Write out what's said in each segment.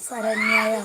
ശരണ്യയ.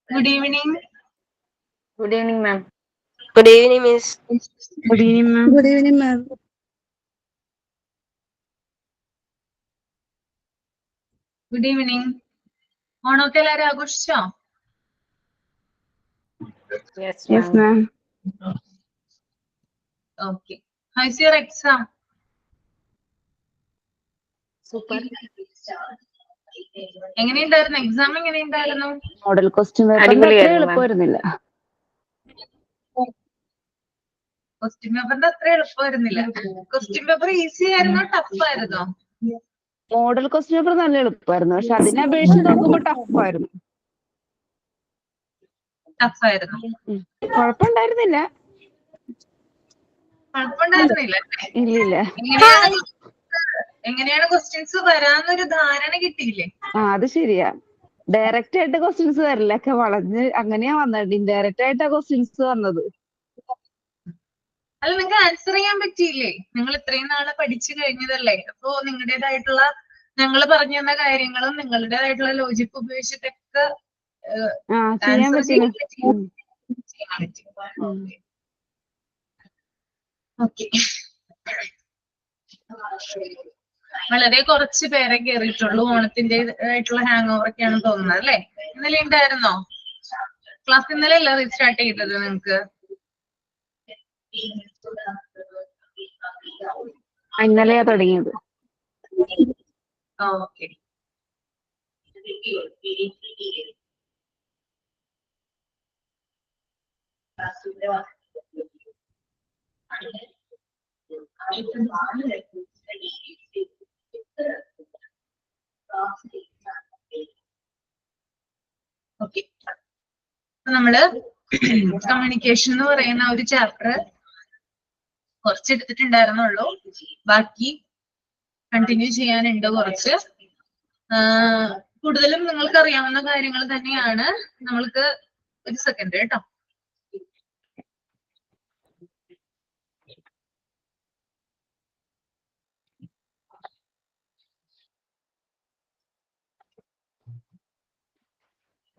Good evening. Good evening, ma'am. Good evening, Miss. Good evening, ma'am. Good evening, ma'am. Good evening. ഓണമൊക്കെ എല്ലാവരും ആഘോഷിച്ചോ? Yes, ma'am. Okay. How's your exam? Super. എങ്ങനെയുണ്ടായിരുന്നു exam? എങ്ങനെയുണ്ടായിരുന്നു? Model question പേപ്പറിന്റെ അത്ര എളുപ്പമായിരുന്നില്ല. Question പേപ്പറിന്റെ അത്ര എളുപ്പമായിരുന്നില്ല. Question paper easy ആയിരുന്നോ tough ആയിരുന്നോ? മോഡൽ ക്വസ്റ്റ്യൻ പേപ്പർ നല്ല എളുപ്പമായിരുന്നു, പക്ഷെ അതിനെ അപേക്ഷിച്ച് നോക്കുമ്പോൾ ടഫായിരുന്നു. ടഫ് ആയിരുന്നു. കുഴപ്പമുണ്ടായിരുന്നില്ല. കുഴപ്പമുണ്ടായിരുന്നില്ല. ഇല്ലില്ല. എങ്ങനെയാണ് ക്വസ്റ്റ്യൻസ് വരാന്നൊരു ധാരണ കിട്ടിയില്ലേ? അത് ശരിയാ. ഡയറക്റ്റ് ആയിട്ട് ക്വസ്റ്റ്യൻസ് വരില്ല, ഒക്കെ വളഞ്ഞ് അങ്ങനെയാ വന്നത്. ഇൻഡയറക്റ്റ് ആയിട്ടാ ക്വസ്റ്റ്യൻസ് വന്നത്. അല്ല, നിങ്ങൾക്ക് ആൻസർ ചെയ്യാൻ പറ്റിയില്ലേ? നിങ്ങൾ ഇത്രയും നാളെ പഠിച്ചു കഴിഞ്ഞതല്ലേ. അപ്പോ നിങ്ങളുടേതായിട്ടുള്ള ഞങ്ങൾ പറഞ്ഞു തന്ന കാര്യങ്ങളും നിങ്ങളുടേതായിട്ടുള്ള ലോജിക് ഉപയോഗിച്ചിട്ടൊക്കെ ചെയ്യാൻ പറ്റും. ഓക്കെ. വളരെ കുറച്ച് പേരെ കയറിയിട്ടുള്ളൂ. ഓണത്തിന്റെ ആയിട്ടുള്ള ഹാങ് ഓവർ ഒക്കെയാണ് തോന്നുന്നത് അല്ലേ? ഇന്നലെ ഉണ്ടായിരുന്നോ ക്ലാസ്? ഇന്നലെ അല്ല റീസ്റ്റാർട്ട് ചെയ്തത് നിങ്ങക്ക്? ഇന്നലെയാ തുടങ്ങിയത്. ഓക്കെ. ഓക്കെ, നമ്മള് കമ്മ്യൂണിക്കേഷൻ എന്ന് പറയുന്ന ഒരു ചാപ്റ്റർ കുറച്ച് എടുത്തിട്ടുണ്ടായിരുന്നുള്ളൂ. ബാക്കി കണ്ടിന്യൂ ചെയ്യാനുണ്ട് കുറച്ച്. കൂടുതലും നിങ്ങൾക്ക് അറിയാവുന്ന കാര്യങ്ങൾ തന്നെയാണ്. നമ്മൾക്ക് ഒരു സെക്കൻഡ് കേട്ടോ.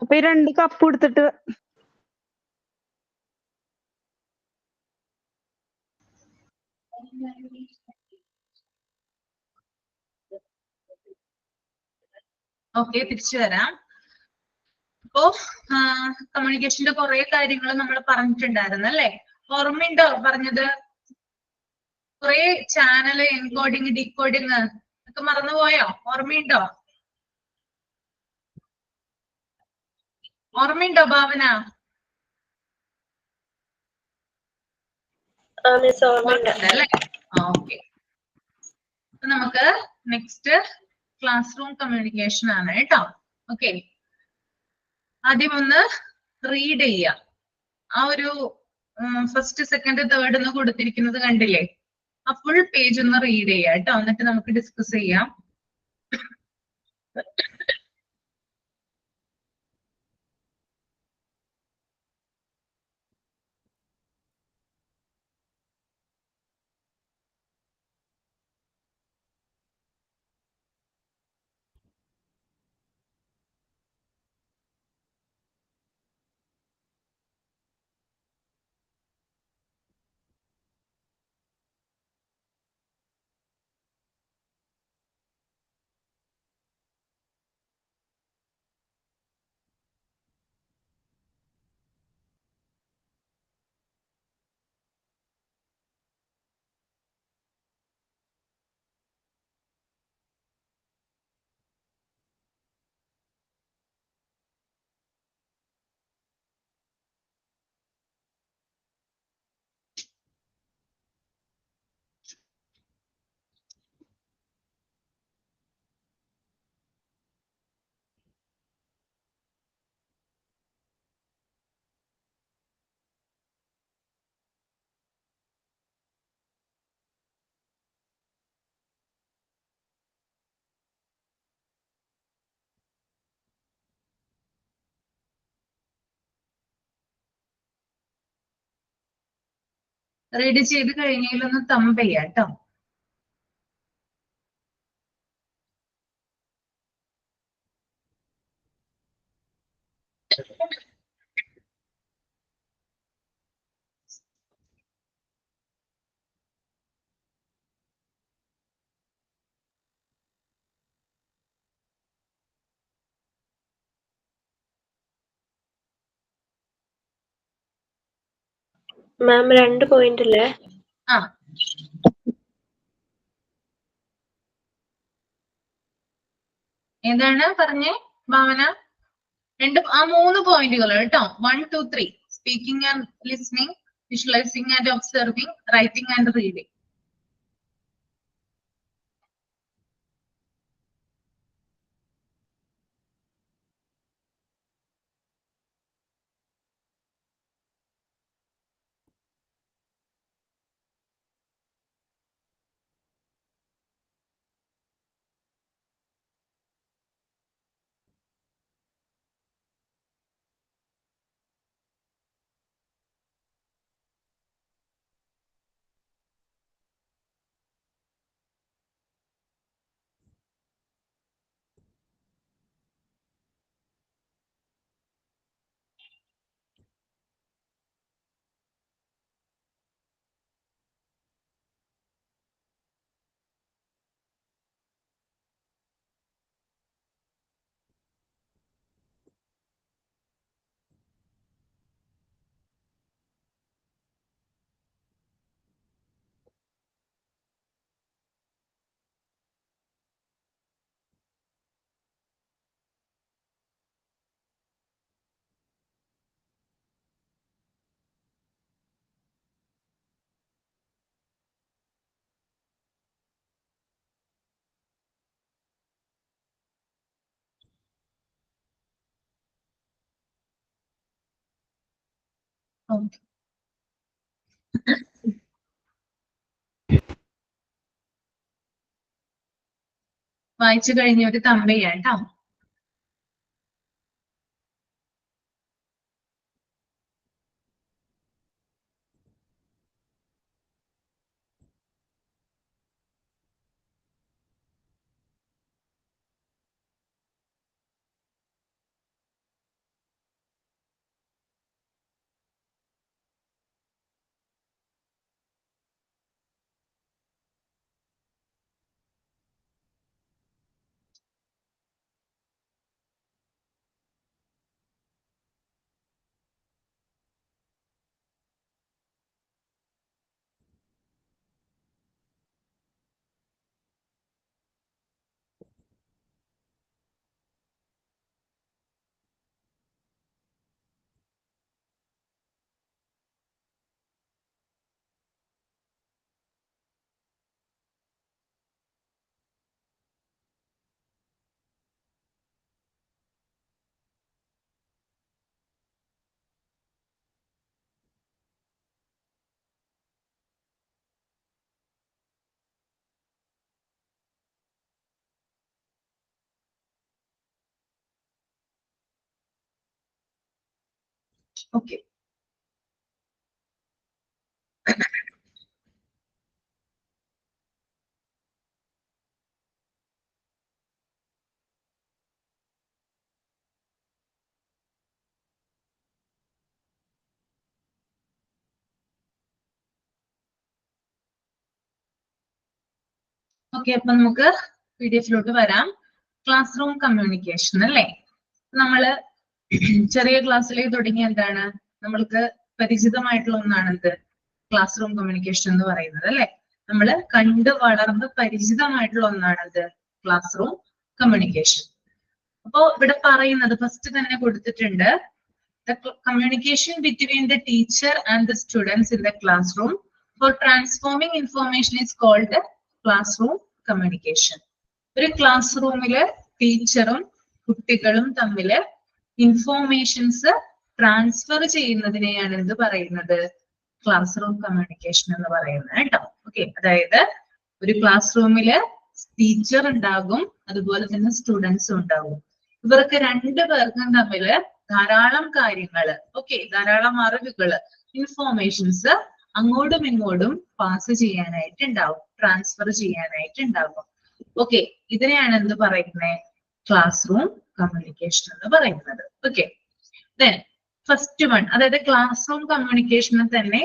അപ്പൊ ഈ 2 കപ്പ് എടുത്തിട്ട് ഓക്കെ, തിരിച്ചു വരാം. അപ്പോ കമ്മ്യൂണിക്കേഷന്റെ കുറെ കാര്യങ്ങൾ നമ്മൾ പറഞ്ഞിട്ടുണ്ടായിരുന്നു അല്ലെ? ഓർമ്മയുണ്ടോ പറഞ്ഞത്? കുറെ ചാനൽ എൻകോഡിങ് ഡീകോഡിങ് ഒക്കെ മറന്നുപോയോ? ഓർമ്മയുണ്ടോ? ഓർമ്മയുണ്ടോ ഭാവന? അല്ലേ? ഓക്കെ, നമുക്ക് നെക്സ്റ്റ് ക്ലാസ് റൂം കമ്മ്യൂണിക്കേഷൻ ആണ് കേട്ടോ. ഓക്കെ, ആദ്യം ഒന്ന് റീഡ് ചെയ്യാം. ആ ഒരു ഫസ്റ്റ് സെക്കൻഡ് തേർഡ് എന്ന് കൊടുത്തിരിക്കുന്നത് കണ്ടില്ലേ? ആ ഫുൾ പേജ് ഒന്ന് റീഡ് ചെയ്യാം കേട്ടോ, എന്നിട്ട് നമുക്ക് ഡിസ്കസ് ചെയ്യാം. റീഡ് ചെയ്ത് കഴിഞ്ഞാലൊന്ന് തമ്പ് ചെയ്യാം കേട്ടോ. മാം 2 പോയിന്റ് അല്ലേ? ആ, ഏതാണ് പറഞ്ഞേ ഭാവന? 3 പോയിന്റുകൾ കേട്ടോ. 1, 2, 3. Speaking and listening, visualising and observing, writing and reading. വായിച്ചു കഴിഞ്ഞ ഒരു തമ്പ് ചെയ്യാം കേട്ടോ. ഓക്കെ. ഓക്കെ, അപ്പൊ നമുക്ക് PDF-ലോട്ട് വരാം. ക്ലാസ് റൂം കമ്മ്യൂണിക്കേഷൻ അല്ലേ? നമ്മള് ചെറിയ ക്ലാസ്സിലേക്ക് തുടങ്ങി എന്താണ് നമ്മൾക്ക് പരിചിതമായിട്ടുള്ള ഒന്നാണ് എന്ത് ക്ലാസ് റൂം കമ്മ്യൂണിക്കേഷൻ എന്ന് പറയുന്നത് അല്ലെ? നമ്മൾ കണ്ട് വളർന്ന് പരിചിതമായിട്ടുള്ള ഒന്നാണ് എന്ത് ക്ലാസ് റൂം കമ്മ്യൂണിക്കേഷൻ. അപ്പോ ഇവിടെ പറയുന്നത് ഫസ്റ്റ് തന്നെ കൊടുത്തിട്ടുണ്ട്, the communication between the teacher and the students in the classroom for transforming information is called classroom communication. ഒരു ക്ലാസ് റൂമില് ടീച്ചറും കുട്ടികളും തമ്മില് ഇൻഫോർമേഷൻസ് ട്രാൻസ്ഫർ ചെയ്യുന്നതിനെയാണ് എന്ത് പറയുന്നത് ക്ലാസ് റൂം കമ്മ്യൂണിക്കേഷൻ എന്ന് പറയുന്നത് കേട്ടോ. ഓക്കെ, അതായത് ഒരു ക്ലാസ് റൂമില് ടീച്ചർ ഉണ്ടാകും, അതുപോലെ തന്നെ സ്റ്റുഡൻസും ഉണ്ടാകും. ഇവർക്ക് രണ്ടു പേർക്കും തമ്മില് ധാരാളം കാര്യങ്ങള്, ഓക്കെ, ധാരാളം അറിവുകള്, ഇൻഫോർമേഷൻസ് അങ്ങോട്ടും ഇങ്ങോട്ടും പാസ് ചെയ്യാനായിട്ടുണ്ടാവും, ട്രാൻസ്ഫർ ചെയ്യാനായിട്ടുണ്ടാകും. ഓക്കെ, ഇതിനെയാണ് എന്ത് പറയുന്നത് ക്ലാസ് റൂം കമ്മ്യൂണിക്കേഷൻ എന്ന് പറയുന്നത്. ഓക്കെ, ദെൻ ഫസ്റ്റ് വൺ, അതായത് ക്ലാസ് റൂം കമ്മ്യൂണിക്കേഷനെ തന്നെ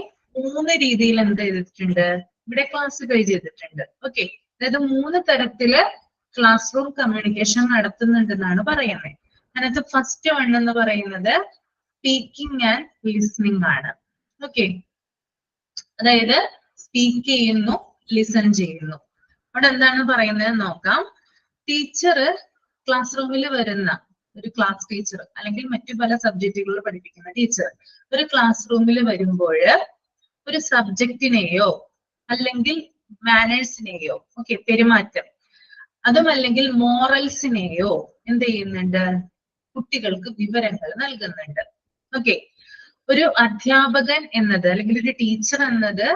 3 രീതിയിൽ എന്ത് ചെയ്തിട്ടുണ്ട് ഇവിടെ ക്ലാസിഫൈ ചെയ്തിട്ടുണ്ട്. ഓക്കെ, അതായത് 3 തരത്തില് ക്ലാസ് റൂം കമ്മ്യൂണിക്കേഷൻ നടത്തുന്നുണ്ടെന്നാണ് പറയുന്നത്. അതിനകത്ത് ഫസ്റ്റ് വൺ എന്ന് പറയുന്നത് സ്പീക്കിംഗ് ആൻഡ് ലിസണിങ് ആണ്. ഓക്കെ, അതായത് സ്പീക്ക് ചെയ്യുന്നു, ലിസൺ ചെയ്യുന്നു. അവിടെ എന്താണ് പറയുന്നത് നോക്കാം. ടീച്ചർ ക്ലാസ് റൂമിൽ വരുന്ന ഒരു ക്ലാസ് ടീച്ചർ അല്ലെങ്കിൽ മറ്റു പല സബ്ജക്റ്റുകൾ പഠിപ്പിക്കുന്ന ടീച്ചർ ഒരു ക്ലാസ് റൂമിൽ വരുമ്പോൾ ഒരു സബ്ജക്റ്റിനെയോ അല്ലെങ്കിൽ മാനേഴ്സിനെയോ, ഓക്കെ, പെരുമാറ്റം, അതും അല്ലെങ്കിൽ മോറൽസിനെയോ എന്ത് ചെയ്യുന്നുണ്ട് കുട്ടികൾക്ക് വിവരങ്ങൾ നൽകുന്നുണ്ട്. ഓക്കെ, ഒരു അധ്യാപകൻ എന്നത് അല്ലെങ്കിൽ ഒരു ടീച്ചർ എന്നത്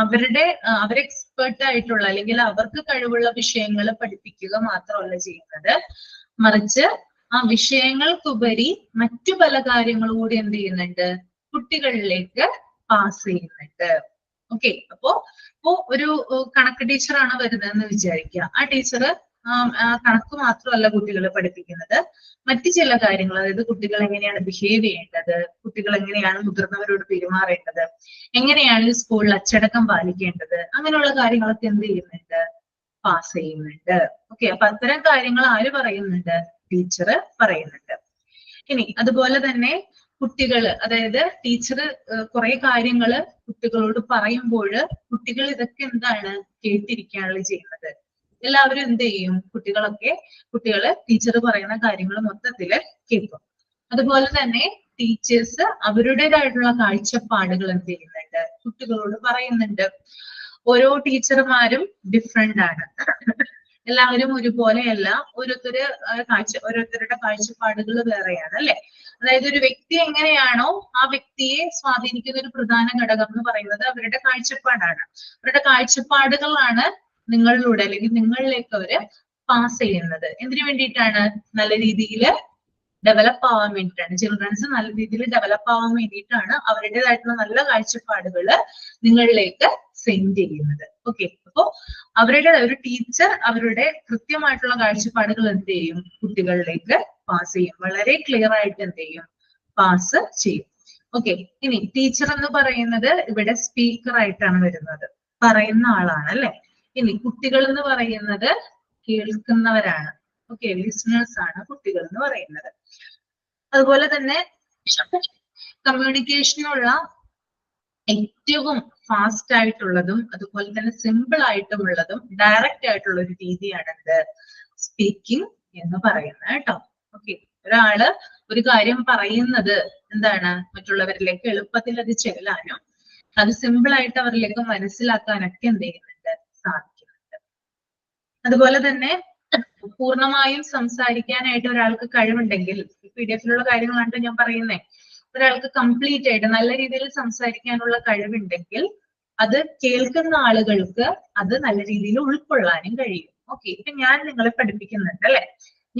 അവർ എക്സ്പേർട്ട് ആയിട്ടുള്ള അല്ലെങ്കിൽ അവർക്ക് കഴിവുള്ള വിഷയങ്ങൾ പഠിപ്പിക്കുക മാത്രമല്ല ചെയ്യുന്നത്, മറിച്ച് ആ വിഷയങ്ങൾക്കുപരി മറ്റു പല കാര്യങ്ങളും കൂടി എന്ത് ചെയ്യുന്നുണ്ട് കുട്ടികളിലേക്ക് പാസ് ചെയ്യുന്നുണ്ട്. ഓക്കെ, അപ്പോ ഒരു കണക്ക് ടീച്ചറാണ് വരുന്നതെന്ന് വിചാരിക്കുക. ആ ടീച്ചർ കണക്ക് മാത്രമല്ല കുട്ടികളെ പഠിപ്പിക്കുന്നത്, മറ്റു ചില കാര്യങ്ങൾ, അതായത് കുട്ടികൾ എങ്ങനെയാണ് ബിഹേവ് ചെയ്യേണ്ടത്, കുട്ടികൾ എങ്ങനെയാണ് മുതിർന്നവരോട് പെരുമാറേണ്ടത്, എങ്ങനെയാണ് സ്കൂളിൽ അച്ചടക്കം പാലിക്കേണ്ടത്, അങ്ങനെയുള്ള കാര്യങ്ങളൊക്കെ എന്ത് ചെയ്യുന്നുണ്ട് പാസ് ചെയ്യുന്നുണ്ട്. ഓക്കെ, അപ്പൊ അത്തരം കാര്യങ്ങൾ ആര് പറയുന്നുണ്ട് ടീച്ചർ പറയുന്നുണ്ട്. ഇനി അതുപോലെ തന്നെ കുട്ടികള്, അതായത് ടീച്ചർ കുറെ കാര്യങ്ങള് കുട്ടികളോട് പറയുമ്പോൾ കുട്ടികൾ ഇതൊക്കെ എന്താണ് കേട്ടിരിക്കുകയാണല്ലോ ചെയ്യുന്നത്. എല്ലാവരും എന്ത് ചെയ്യും, കുട്ടികള് ടീച്ചർ പറയുന്ന കാര്യങ്ങൾ മൊത്തത്തില് കേൾക്കും. അതുപോലെ തന്നെ ടീച്ചേഴ്സ് അവരുടേതായിട്ടുള്ള കാഴ്ചപ്പാടുകൾ എന്ത് ചെയ്യുന്നുണ്ട് കുട്ടികളോട് പറയുന്നുണ്ട്. ഓരോ ടീച്ചർമാരും ഡിഫറെന്റ് ആണ്, എല്ലാവരും ഒരുപോലെയല്ല, ഓരോരുത്തരുടെ കാഴ്ചപ്പാടുകൾ വേറെയാണ് അല്ലെ? അതായത് ഒരു വ്യക്തി എങ്ങനെയാണോ ആ വ്യക്തിയെ സ്വാധീനിക്കുന്ന ഒരു പ്രധാന ഘടകം എന്ന് പറയുന്നത് അവരുടെ കാഴ്ചപ്പാടാണ്. അവരുടെ കാഴ്ചപ്പാടുകളാണ് നിങ്ങളിലൂടെ അല്ലെങ്കിൽ നിങ്ങളിലേക്ക് അവര് പാസ് ചെയ്യുന്നത്. എന്തിനു വേണ്ടിയിട്ടാണ്? നല്ല രീതിയിൽ ഡെവലപ്പ് ആവാൻ വേണ്ടിയിട്ടാണ്. ചിൽഡ്രൻസ് നല്ല രീതിയിൽ ഡെവലപ്പ് ആവാൻ വേണ്ടിയിട്ടാണ് അവരുടേതായിട്ടുള്ള നല്ല കാഴ്ചപ്പാടുകള് നിങ്ങളിലേക്ക് സെൻഡ് ചെയ്യുന്നത്. ഓക്കെ, അപ്പോ ഒരു ടീച്ചർ അവരുടെ കൃത്യമായിട്ടുള്ള കാഴ്ചപ്പാടുകൾ എന്ത് ചെയ്യും കുട്ടികളിലേക്ക് പാസ് ചെയ്യും, വളരെ ക്ലിയർ ആയിട്ട് എന്ത് ചെയ്യും പാസ് ചെയ്യും. ഓക്കെ, ഇനി ടീച്ചർ എന്ന് പറയുന്നത് ഇവിടെ സ്പീക്കർ ആയിട്ടാണ് വരുന്നത്, പറയുന്ന ആളാണ് അല്ലെ? ഇനി കുട്ടികൾ എന്ന് പറയുന്നത് കേൾക്കുന്നവരാണ്. ഓക്കെ, ലിസണേഴ്സ് ആണ് കുട്ടികൾ എന്ന് പറയുന്നത്. അതുപോലെ തന്നെ കമ്മ്യൂണിക്കേഷനുള്ള ഏറ്റവും ഫാസ്റ്റ് ആയിട്ടുള്ളതും അതുപോലെ തന്നെ സിമ്പിൾ ആയിട്ടുള്ളതും ഡയറക്റ്റ് ആയിട്ടുള്ള ഒരു രീതിയാണ് എന്ത് സ്പീക്കിംഗ് എന്ന് പറയുന്നത് കേട്ടോ. ഓക്കെ, ഒരാള് ഒരു കാര്യം പറയുന്നത് എന്താണ് മറ്റുള്ളവരിലേക്ക് എളുപ്പത്തിൽ അത് ചെല്ലാനും അത് സിമ്പിൾ ആയിട്ട് അവരിലേക്ക് മനസ്സിലാക്കാനൊക്കെ എന്ത് ചെയ്യുന്നുണ്ട് സാധിക്കുന്നുണ്ട്. അതുപോലെ തന്നെ പൂർണ്ണമായും സംസാരിക്കാനായിട്ട് ഒരാൾക്ക് കഴിവുണ്ടെങ്കിൽ, PDF-ലുള്ള കാര്യങ്ങളാണ് ഞാൻ പറയുന്നത്, ഒരാൾക്ക് കംപ്ലീറ്റ് ആയിട്ട് നല്ല രീതിയിൽ സംസാരിക്കാനുള്ള കഴിവുണ്ടെങ്കിൽ അത് കേൾക്കുന്ന ആളുകൾക്ക് അത് നല്ല രീതിയിൽ ഉൾക്കൊള്ളാനും കഴിയും. ഓക്കെ, ഇപ്പൊ ഞാൻ നിങ്ങളെ പഠിപ്പിക്കുന്നുണ്ട് അല്ലെ?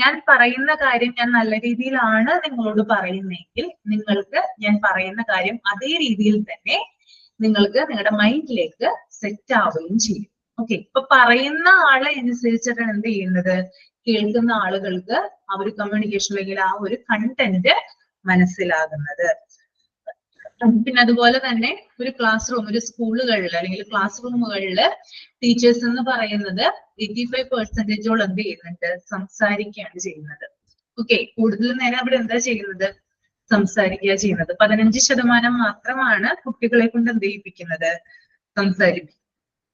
ഞാൻ പറയുന്ന കാര്യം ഞാൻ നല്ല രീതിയിലാണ് നിങ്ങളോട് പറയുന്നതെങ്കിൽ നിങ്ങൾക്ക് ഞാൻ പറയുന്ന കാര്യം അതേ രീതിയിൽ തന്നെ നിങ്ങൾക്ക് നിങ്ങളുടെ മൈൻഡിലേക്ക് സെറ്റ് ആവുകയും ചെയ്യും. ഓക്കെ, ഇപ്പൊ പറയുന്ന ആളെ അനുസരിച്ചിട്ടാണ് എന്ത് ചെയ്യുന്നത്, കേൾക്കുന്ന ആളുകൾക്ക് ആ ഒരു കമ്മ്യൂണിക്കേഷൻ അല്ലെങ്കിൽ ആ ഒരു കണ്ടന്റ് മനസ്സിലാകുന്നത്. പിന്നെ അതുപോലെ തന്നെ ഒരു ക്ലാസ് റൂം, ഒരു സ്കൂളുകളിൽ അല്ലെങ്കിൽ ക്ലാസ് റൂമുകളിൽ ടീച്ചേഴ്സ് എന്ന് പറയുന്നത് 85% എന്ത് ചെയ്യുന്നുണ്ട്, സംസാരിക്കുകയാണ് ചെയ്യുന്നത്. ഓക്കെ, കൂടുതൽ നേരം അവിടെ എന്താ ചെയ്യുന്നത്, സംസാരിക്കുക ചെയ്യുന്നത്. 15% മാത്രമാണ് കുട്ടികളെ കൊണ്ട് എന്ത് ചെയ്യിപ്പിക്കുന്നത്, സംസാരിപ്പിക്കുന്നത്.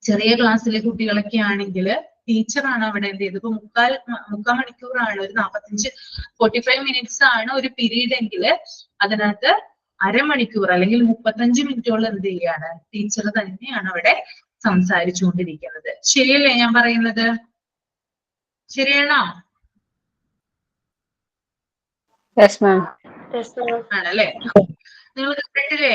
ചെറിയ ക്ലാസ്സിലെ കുട്ടികളൊക്കെ ആണെങ്കിൽ ടീച്ചറാണ് അവിടെ എന്ത് ചെയ്തത്, ഇപ്പൊ മുക്കാൽ മണിക്കൂറാണ്, ഒരു 45 മിനിറ്റ്സ് ആണ് ഒരു പീരീഡ് എങ്കിൽ അതിനകത്ത് അരമണിക്കൂർ അല്ലെങ്കിൽ 35 മിനിറ്റോളം എന്ത് ചെയ്യാണ്, ടീച്ചർ തന്നെയാണ് അവിടെ സംസാരിച്ചുകൊണ്ടിരിക്കുന്നത്. ശരിയല്ലേ ഞാൻ പറയുന്നത്? ശരിയാണോ? ആണല്ലേ? നിങ്ങൾ കേട്ടില്ലേ,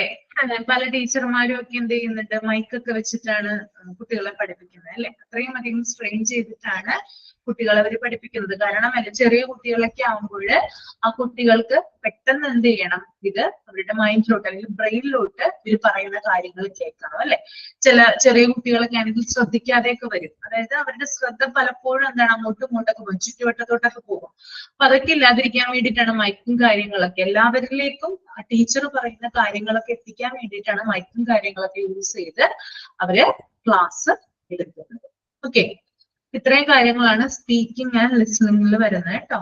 പല ടീച്ചർമാരും ഒക്കെ എന്ത് ചെയ്യുന്നുണ്ട്, മൈക്കൊക്കെ വെച്ചിട്ടാണ് കുട്ടികളെ പഠിപ്പിക്കുന്നത് അല്ലെ. അത്രയും അധികം സ്ട്രെയിൻ ചെയ്തിട്ടാണ് കുട്ടികളെ അവർ പഠിപ്പിക്കുന്നത്. കാരണം ചെറിയ കുട്ടികളൊക്കെ ആകുമ്പോൾ ആ കുട്ടികൾക്ക് പെട്ടെന്ന് എന്ത് ചെയ്യണം, ഇത് അവരുടെ മൈൻഡിലോട്ട് അല്ലെങ്കിൽ ബ്രെയിനിലോട്ട് ഇവർ പറയുന്ന കാര്യങ്ങൾ കേൾക്കണം അല്ലെ. ചെറിയ കുട്ടികളൊക്കെ ആണെങ്കിൽ ശ്രദ്ധിക്കാതെയൊക്കെ വരും. അതായത് അവരുടെ ശ്രദ്ധ പലപ്പോഴും എന്താണ്, അങ്ങോട്ടും ഇങ്ങോട്ടൊക്കെ പോകും, ചുറ്റുവട്ടത്തോട്ടൊക്കെ പോകും. അപ്പൊ അതൊക്കെ ഇല്ലാതിരിക്കാൻ വേണ്ടിയിട്ടാണ് മൈക്കും കാര്യങ്ങളൊക്കെ എല്ലാവരിലേക്കും ടീച്ചർ പറയുന്ന കാര്യങ്ങളൊക്കെ എത്തിക്കാൻ വേണ്ടിയിട്ടാണ് മൈക്കും കാര്യങ്ങളൊക്കെ യൂസ് ചെയ്ത് അവര് ക്ലാസ് എടുക്കുന്നത്. ഓക്കെ, ഇത്രയും കാര്യങ്ങളാണ് സ്പീക്കിംഗ് ആൻഡ് ലിസണിംഗിൽ വരുന്നത് കേട്ടോ.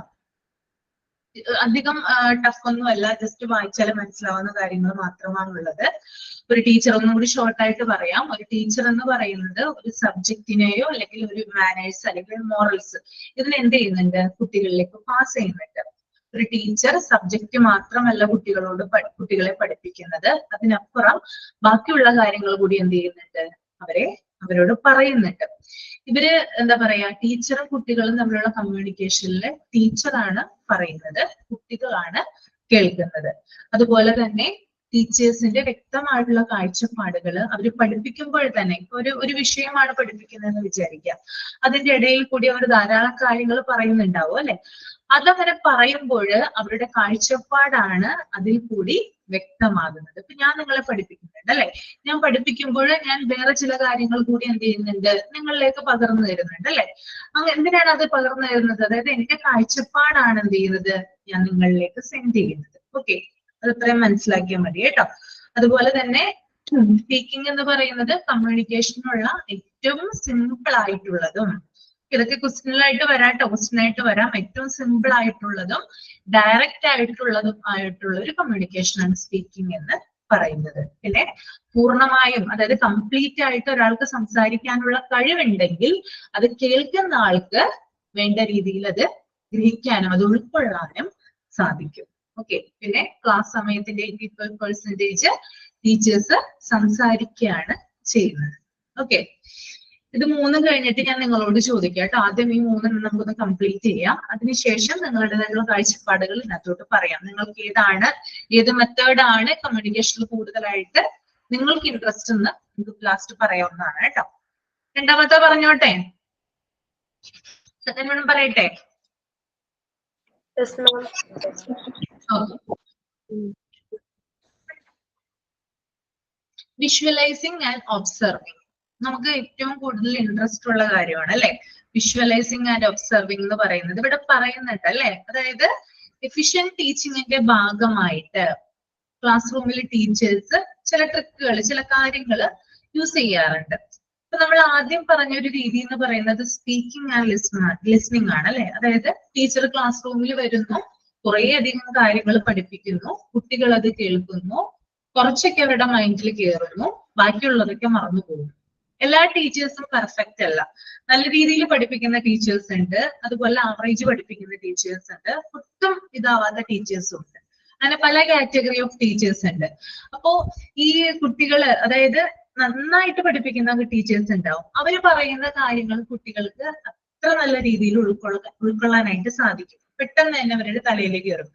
അധികം ടഫ് ഒന്നും അല്ല, ജസ്റ്റ് വായിച്ചാൽ മനസ്സിലാവുന്ന കാര്യങ്ങൾ മാത്രമാണുള്ളത്. ഒരു ടീച്ചർ ഒന്നും കൂടി ഷോർട്ട് ആയിട്ട് പറയാം. ഒരു ടീച്ചർ എന്ന് പറയുന്നത് ഒരു സബ്ജക്റ്റിനെയോ അല്ലെങ്കിൽ ഒരു മാനേഴ്സ് അല്ലെങ്കിൽ മോറൽസ് ഇതിന് എന്ത് ചെയ്യുന്നുണ്ട്, കുട്ടികളിലേക്ക് പാസ് ചെയ്യുന്നുണ്ട്. ഒരു ടീച്ചർ സബ്ജക്റ്റ് മാത്രമല്ല കുട്ടികളെ പഠിപ്പിക്കുന്നത്, അതിനപ്പുറം ബാക്കിയുള്ള കാര്യങ്ങൾ കൂടി എന്ത് ചെയ്യുന്നുണ്ട്, അവരോട് പറയുന്നുണ്ട്. ഇവര് എന്താ പറയാ, ടീച്ചറും കുട്ടികളും തമ്മിലുള്ള കമ്മ്യൂണിക്കേഷനിൽ ടീച്ചറാണ് പറയുന്നത്, കുട്ടികളാണ് കേൾക്കുന്നത്. അതുപോലെ തന്നെ ടീച്ചേഴ്സിന്റെ വ്യക്തമായിട്ടുള്ള കാഴ്ചപ്പാടുകൾ അവർ പഠിപ്പിക്കുമ്പോൾ തന്നെ, ഇപ്പൊ ഒരു വിഷയമാണ് പഠിപ്പിക്കുന്നതെന്ന് വിചാരിക്കാം, അതിന്റെ ഇടയിൽ കൂടി അവർ ധാരാളം കാര്യങ്ങൾ പറയുന്നുണ്ടാവും അല്ലെ. അതങ്ങനെ പറയുമ്പോൾ അവരുടെ കാഴ്ചപ്പാടാണ് അതിൽ കൂടി വ്യക്തമാകുന്നത്. ഇപ്പൊ ഞാൻ നിങ്ങളെ പഠിപ്പിക്കുന്നുണ്ട് അല്ലെ, ഞാൻ പഠിപ്പിക്കുമ്പോൾ ഞാൻ വേറെ ചില കാര്യങ്ങൾ കൂടി എന്ത് ചെയ്യുന്നുണ്ട്, നിങ്ങളിലേക്ക് പകർന്നു തരുന്നുണ്ട് അല്ലെ. എന്തിനാണ് അത് പകർന്നു തരുന്നത്, അതായത് എന്റെ കാഴ്ചപ്പാടാണ് എന്ത് ചെയ്യുന്നത്, ഞാൻ നിങ്ങളിലേക്ക് സെൻഡ് ചെയ്യുന്നത്. ഓക്കെ, അത് ഇത്രയും മനസ്സിലാക്കിയാൽ മതി കേട്ടോ. അതുപോലെ തന്നെ സ്പീക്കിംഗ് എന്ന് പറയുന്നത് കമ്മ്യൂണിക്കേഷനുള്ള ഏറ്റവും സിമ്പിൾ ആയിട്ടുള്ളതും, ഇതൊക്കെ ക്വസ്റ്റ്യനായിട്ട് വരാട്ടോ, ക്വസ്റ്റ്യനായിട്ട് വരാം, ഏറ്റവും സിമ്പിൾ ആയിട്ടുള്ളതും ഡയറക്റ്റ് ആയിട്ടുള്ള ഒരു കമ്മ്യൂണിക്കേഷൻ ആണ് സ്പീക്കിംഗ് എന്ന് പറയുന്നത്. പിന്നെ പൂർണ്ണമായും, അതായത് കംപ്ലീറ്റ് ആയിട്ട് ഒരാൾക്ക് സംസാരിക്കാനുള്ള കഴിവുണ്ടെങ്കിൽ അത് കേൾക്കുന്ന ആൾക്ക് വേണ്ട രീതിയിൽ അത് ഗ്രഹിക്കാനും അത് ഉൾക്കൊള്ളാനും സാധിക്കും. ഓക്കെ, പിന്നെ ക്ലാസ് സമയത്തിന്റെ 85% ടീച്ചേഴ്സ് സംസാരിക്കുകയാണ് ചെയ്യുന്നത്. ഓക്കെ, ഇത് 3 കഴിഞ്ഞിട്ട് ഞാൻ നിങ്ങളോട് ചോദിക്കാം കേട്ടോ. ആദ്യം ഈ 3 നമുക്കൊന്ന് കംപ്ലീറ്റ് ചെയ്യാം, അതിനുശേഷം നിങ്ങളുടേതായിട്ടുള്ള കാഴ്ചപ്പാടുകൾ ഇതിനകത്തോട്ട് പറയാം. നിങ്ങൾക്ക് ഏത് മെത്തേഡാണ് കമ്മ്യൂണിക്കേഷനിൽ കൂടുതലായിട്ട് നിങ്ങൾക്ക് ഇൻട്രസ്റ്റ് എന്ന് നിങ്ങൾക്ക് ലാസ്റ്റ് പറയാവുന്നതാണ് കേട്ടോ. രണ്ടാമത്തെ പറഞ്ഞോട്ടെ, സെക്കൻഡ് വൺ പറയട്ടെ. വിഷ്വലൈസിങ് ആൻഡ് ഒബ്സർവിങ് നമുക്ക് ഏറ്റവും കൂടുതൽ ഇൻട്രസ്റ്റ് ഉള്ള കാര്യമാണ് അല്ലെ. വിഷ്വലൈസിങ് ആൻഡ് ഒബ്സർവിങ് എന്ന് പറയുന്നത് ഇവിടെ പറയുന്നുണ്ട് അല്ലെ. അതായത് എഫിഷ്യന്റ് ടീച്ചിങ്ങിന്റെ ഭാഗമായിട്ട് ക്ലാസ് റൂമിൽ ടീച്ചേഴ്സ് ചില ട്രിക്കുകൾ, ചില കാര്യങ്ങൾ യൂസ് ചെയ്യാറുണ്ട്. ഇപ്പൊ നമ്മൾ ആദ്യം പറഞ്ഞൊരു രീതി എന്ന് പറയുന്നത് സ്പീക്കിംഗ് ആൻഡ് ലിസ്ണിംഗ് ആണ് അല്ലെ. അതായത് ടീച്ചർ ക്ലാസ് റൂമിൽ വരുന്നു, കുറെ അധികം കാര്യങ്ങൾ പഠിപ്പിക്കുന്നു, കുട്ടികൾ അത് കേൾക്കുന്നു, കുറച്ചൊക്കെ അവരുടെ മൈൻഡിൽ കയറുന്നു, ബാക്കിയുള്ളതൊക്കെ മറന്നു പോകുന്നു. എല്ലാ ടീച്ചേഴ്സും പെർഫെക്റ്റ് അല്ല. നല്ല രീതിയിൽ പഠിപ്പിക്കുന്ന ടീച്ചേഴ്സ് ഉണ്ട്, അതുപോലെ ആവറേജ് പഠിപ്പിക്കുന്ന ടീച്ചേഴ്സ് ഉണ്ട്, ഒട്ടും ഇതാവാത്ത ടീച്ചേഴ്സും ഉണ്ട്. അങ്ങനെ പല കാറ്റഗറി ഓഫ് ടീച്ചേഴ്സ് ഉണ്ട്. അപ്പോ ഈ കുട്ടികള്, അതായത് നന്നായിട്ട് പഠിപ്പിക്കുന്ന ടീച്ചേഴ്സ് ഉണ്ടാവും, അവര് പറയുന്ന കാര്യങ്ങൾ കുട്ടികൾക്ക് അത്ര നല്ല രീതിയിൽ ഉൾക്കൊള്ളാനായിട്ട് സാധിക്കും, പെട്ടെന്ന് തന്നെ അവരുടെ തലയിലേക്ക് കയറും.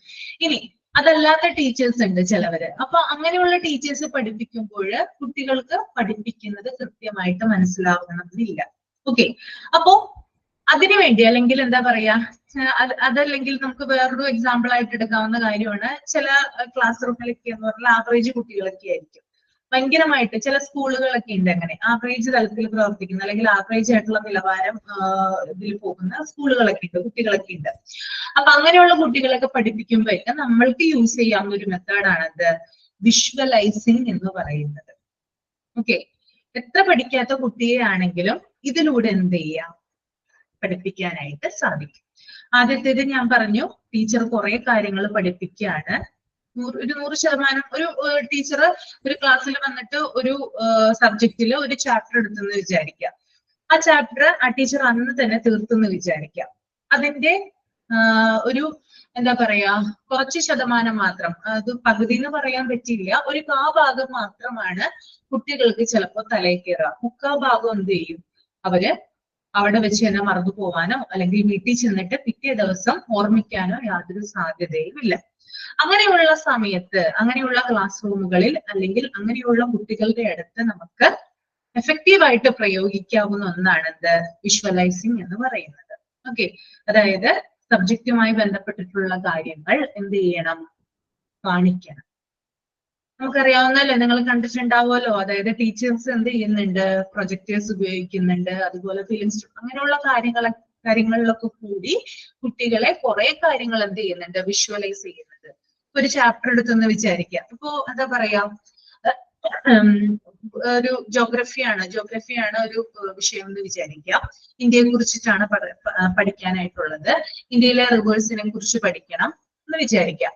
ഇനി അതല്ലാത്ത ടീച്ചേഴ്സ് ഉണ്ട് ചിലവര്. അപ്പൊ അങ്ങനെയുള്ള ടീച്ചേഴ്സ് പഠിപ്പിക്കുമ്പോൾ കുട്ടികൾക്ക് പഠിപ്പിക്കുന്നത് കൃത്യമായിട്ട് മനസ്സിലാവണമെന്നില്ല. ഓക്കെ, അപ്പോ അതിനുവേണ്ടി അല്ലെങ്കിൽ എന്താ പറയാ, അതല്ലെങ്കിൽ നമുക്ക് വേറൊരു എക്സാമ്പിൾ ആയിട്ട് എടുക്കാവുന്ന കാര്യമാണ്, ചില ക്ലാസ് റൂമിലൊക്കെ എന്ന് പറഞ്ഞാൽ ആവറേജ് കുട്ടികളൊക്കെ ആയിരിക്കും. ഭയങ്കരമായിട്ട് ചില സ്കൂളുകളൊക്കെ ഉണ്ട് അങ്ങനെ ആവറേജ് തലത്തിൽ പ്രവർത്തിക്കുന്ന അല്ലെങ്കിൽ ആവറേജ് ആയിട്ടുള്ള നിലവാരം ഇതിൽ പോകുന്ന സ്കൂളുകളൊക്കെ ഉണ്ട്, കുട്ടികളൊക്കെ ഉണ്ട്. അപ്പൊ അങ്ങനെയുള്ള കുട്ടികളൊക്കെ പഠിപ്പിക്കുമ്പോഴേക്ക് നമ്മൾക്ക് യൂസ് ചെയ്യാവുന്ന ഒരു മെത്തേഡാണ് ഇത് വിഷ്വലൈസിങ് എന്ന് പറയുന്നത്. ഓക്കെ, എത്ര പഠിക്കാത്ത കുട്ടിയെ ആണെങ്കിലും ഇതിലൂടെ എന്ത് ചെയ്യാം, പഠിപ്പിക്കാനായിട്ട് സാധിക്കും. ആദ്യത്തേത് ഞാൻ പറഞ്ഞു, ടീച്ചർ കുറെ കാര്യങ്ങൾ പഠിപ്പിക്കുകയാണ്. ഒരു 100% ഒരു ടീച്ചർ ഒരു ക്ലാസ്സിൽ വന്നിട്ട് ഒരു സബ്ജക്റ്റിൽ ഒരു ചാപ്റ്റർ എടുത്തെന്ന് വിചാരിക്കാം. ആ ചാപ്റ്റർ ആ ടീച്ചർ അന്ന് തന്നെ തീർത്തെന്ന് വിചാരിക്കാം. അതിന്റെ ഒരു എന്താ പറയാ കുറച്ച് ശതമാനം മാത്രം, അത് പകുതി എന്ന് പറയാൻ പറ്റില്ല, ഒരു ഭാഗം മാത്രമാണ് കുട്ടികൾക്ക് ചിലപ്പോൾ തലയിൽ കയറുക. ഭാഗം എന്ത് ചെയ്യും, അവര് അവിടെ വെച്ച് തന്നെ മറന്നു പോവാനോ അല്ലെങ്കിൽ വീട്ടിൽ ചെന്നിട്ട് പിറ്റേ ദിവസം ഓർമ്മിക്കാനോ യാതൊരു സാധ്യതയും ഇല്ല. അങ്ങനെയുള്ള സമയത്ത് അങ്ങനെയുള്ള ക്ലാസ് റൂമുകളിൽ അല്ലെങ്കിൽ അങ്ങനെയുള്ള കുട്ടികളുടെ അടുത്ത് നമുക്ക് എഫക്റ്റീവായിട്ട് പ്രയോഗിക്കാവുന്ന ഒന്നാണ് എന്ത് വിഷ്വലൈസിങ് എന്ന് പറയുന്നത്. ഓക്കെ, അതായത് സബ്ജക്റ്റുമായി ബന്ധപ്പെട്ടിട്ടുള്ള കാര്യങ്ങൾ എന്ത് ചെയ്യണം, കാണിക്കണം. നമുക്കറിയാവുന്നല്ലോ, നിങ്ങൾ കണ്ടിട്ടുണ്ടാവുമല്ലോ, അതായത് ടീച്ചേഴ്സ് എന്ത് ചെയ്യുന്നുണ്ട്, പ്രൊജക്ടേഴ്സ് ഉപയോഗിക്കുന്നുണ്ട്, അതുപോലെ ഫിലിംസ്, അങ്ങനെയുള്ള കാര്യങ്ങളിലൊക്കെ കൂടി കുട്ടികളെ കുറെ കാര്യങ്ങൾ എന്ത് ചെയ്യുന്നുണ്ട്, വിഷ്വലൈസ് ചെയ്യുന്നുണ്ട്. ഒരു ചാപ്റ്റർ എടുത്തെന്ന് വിചാരിക്കാം, ഇപ്പോ എന്താ പറയാ ഒരു ജോഗ്രഫിയാണ് ഒരു വിഷയം എന്ന് വിചാരിക്കാം. ഇന്ത്യയെ കുറിച്ചിട്ടാണ് പഠിക്കാനായിട്ടുള്ളത്. ഇന്ത്യയിലെ റിവേഴ്സിനെ കുറിച്ച് പഠിക്കണം എന്ന് വിചാരിക്കാം.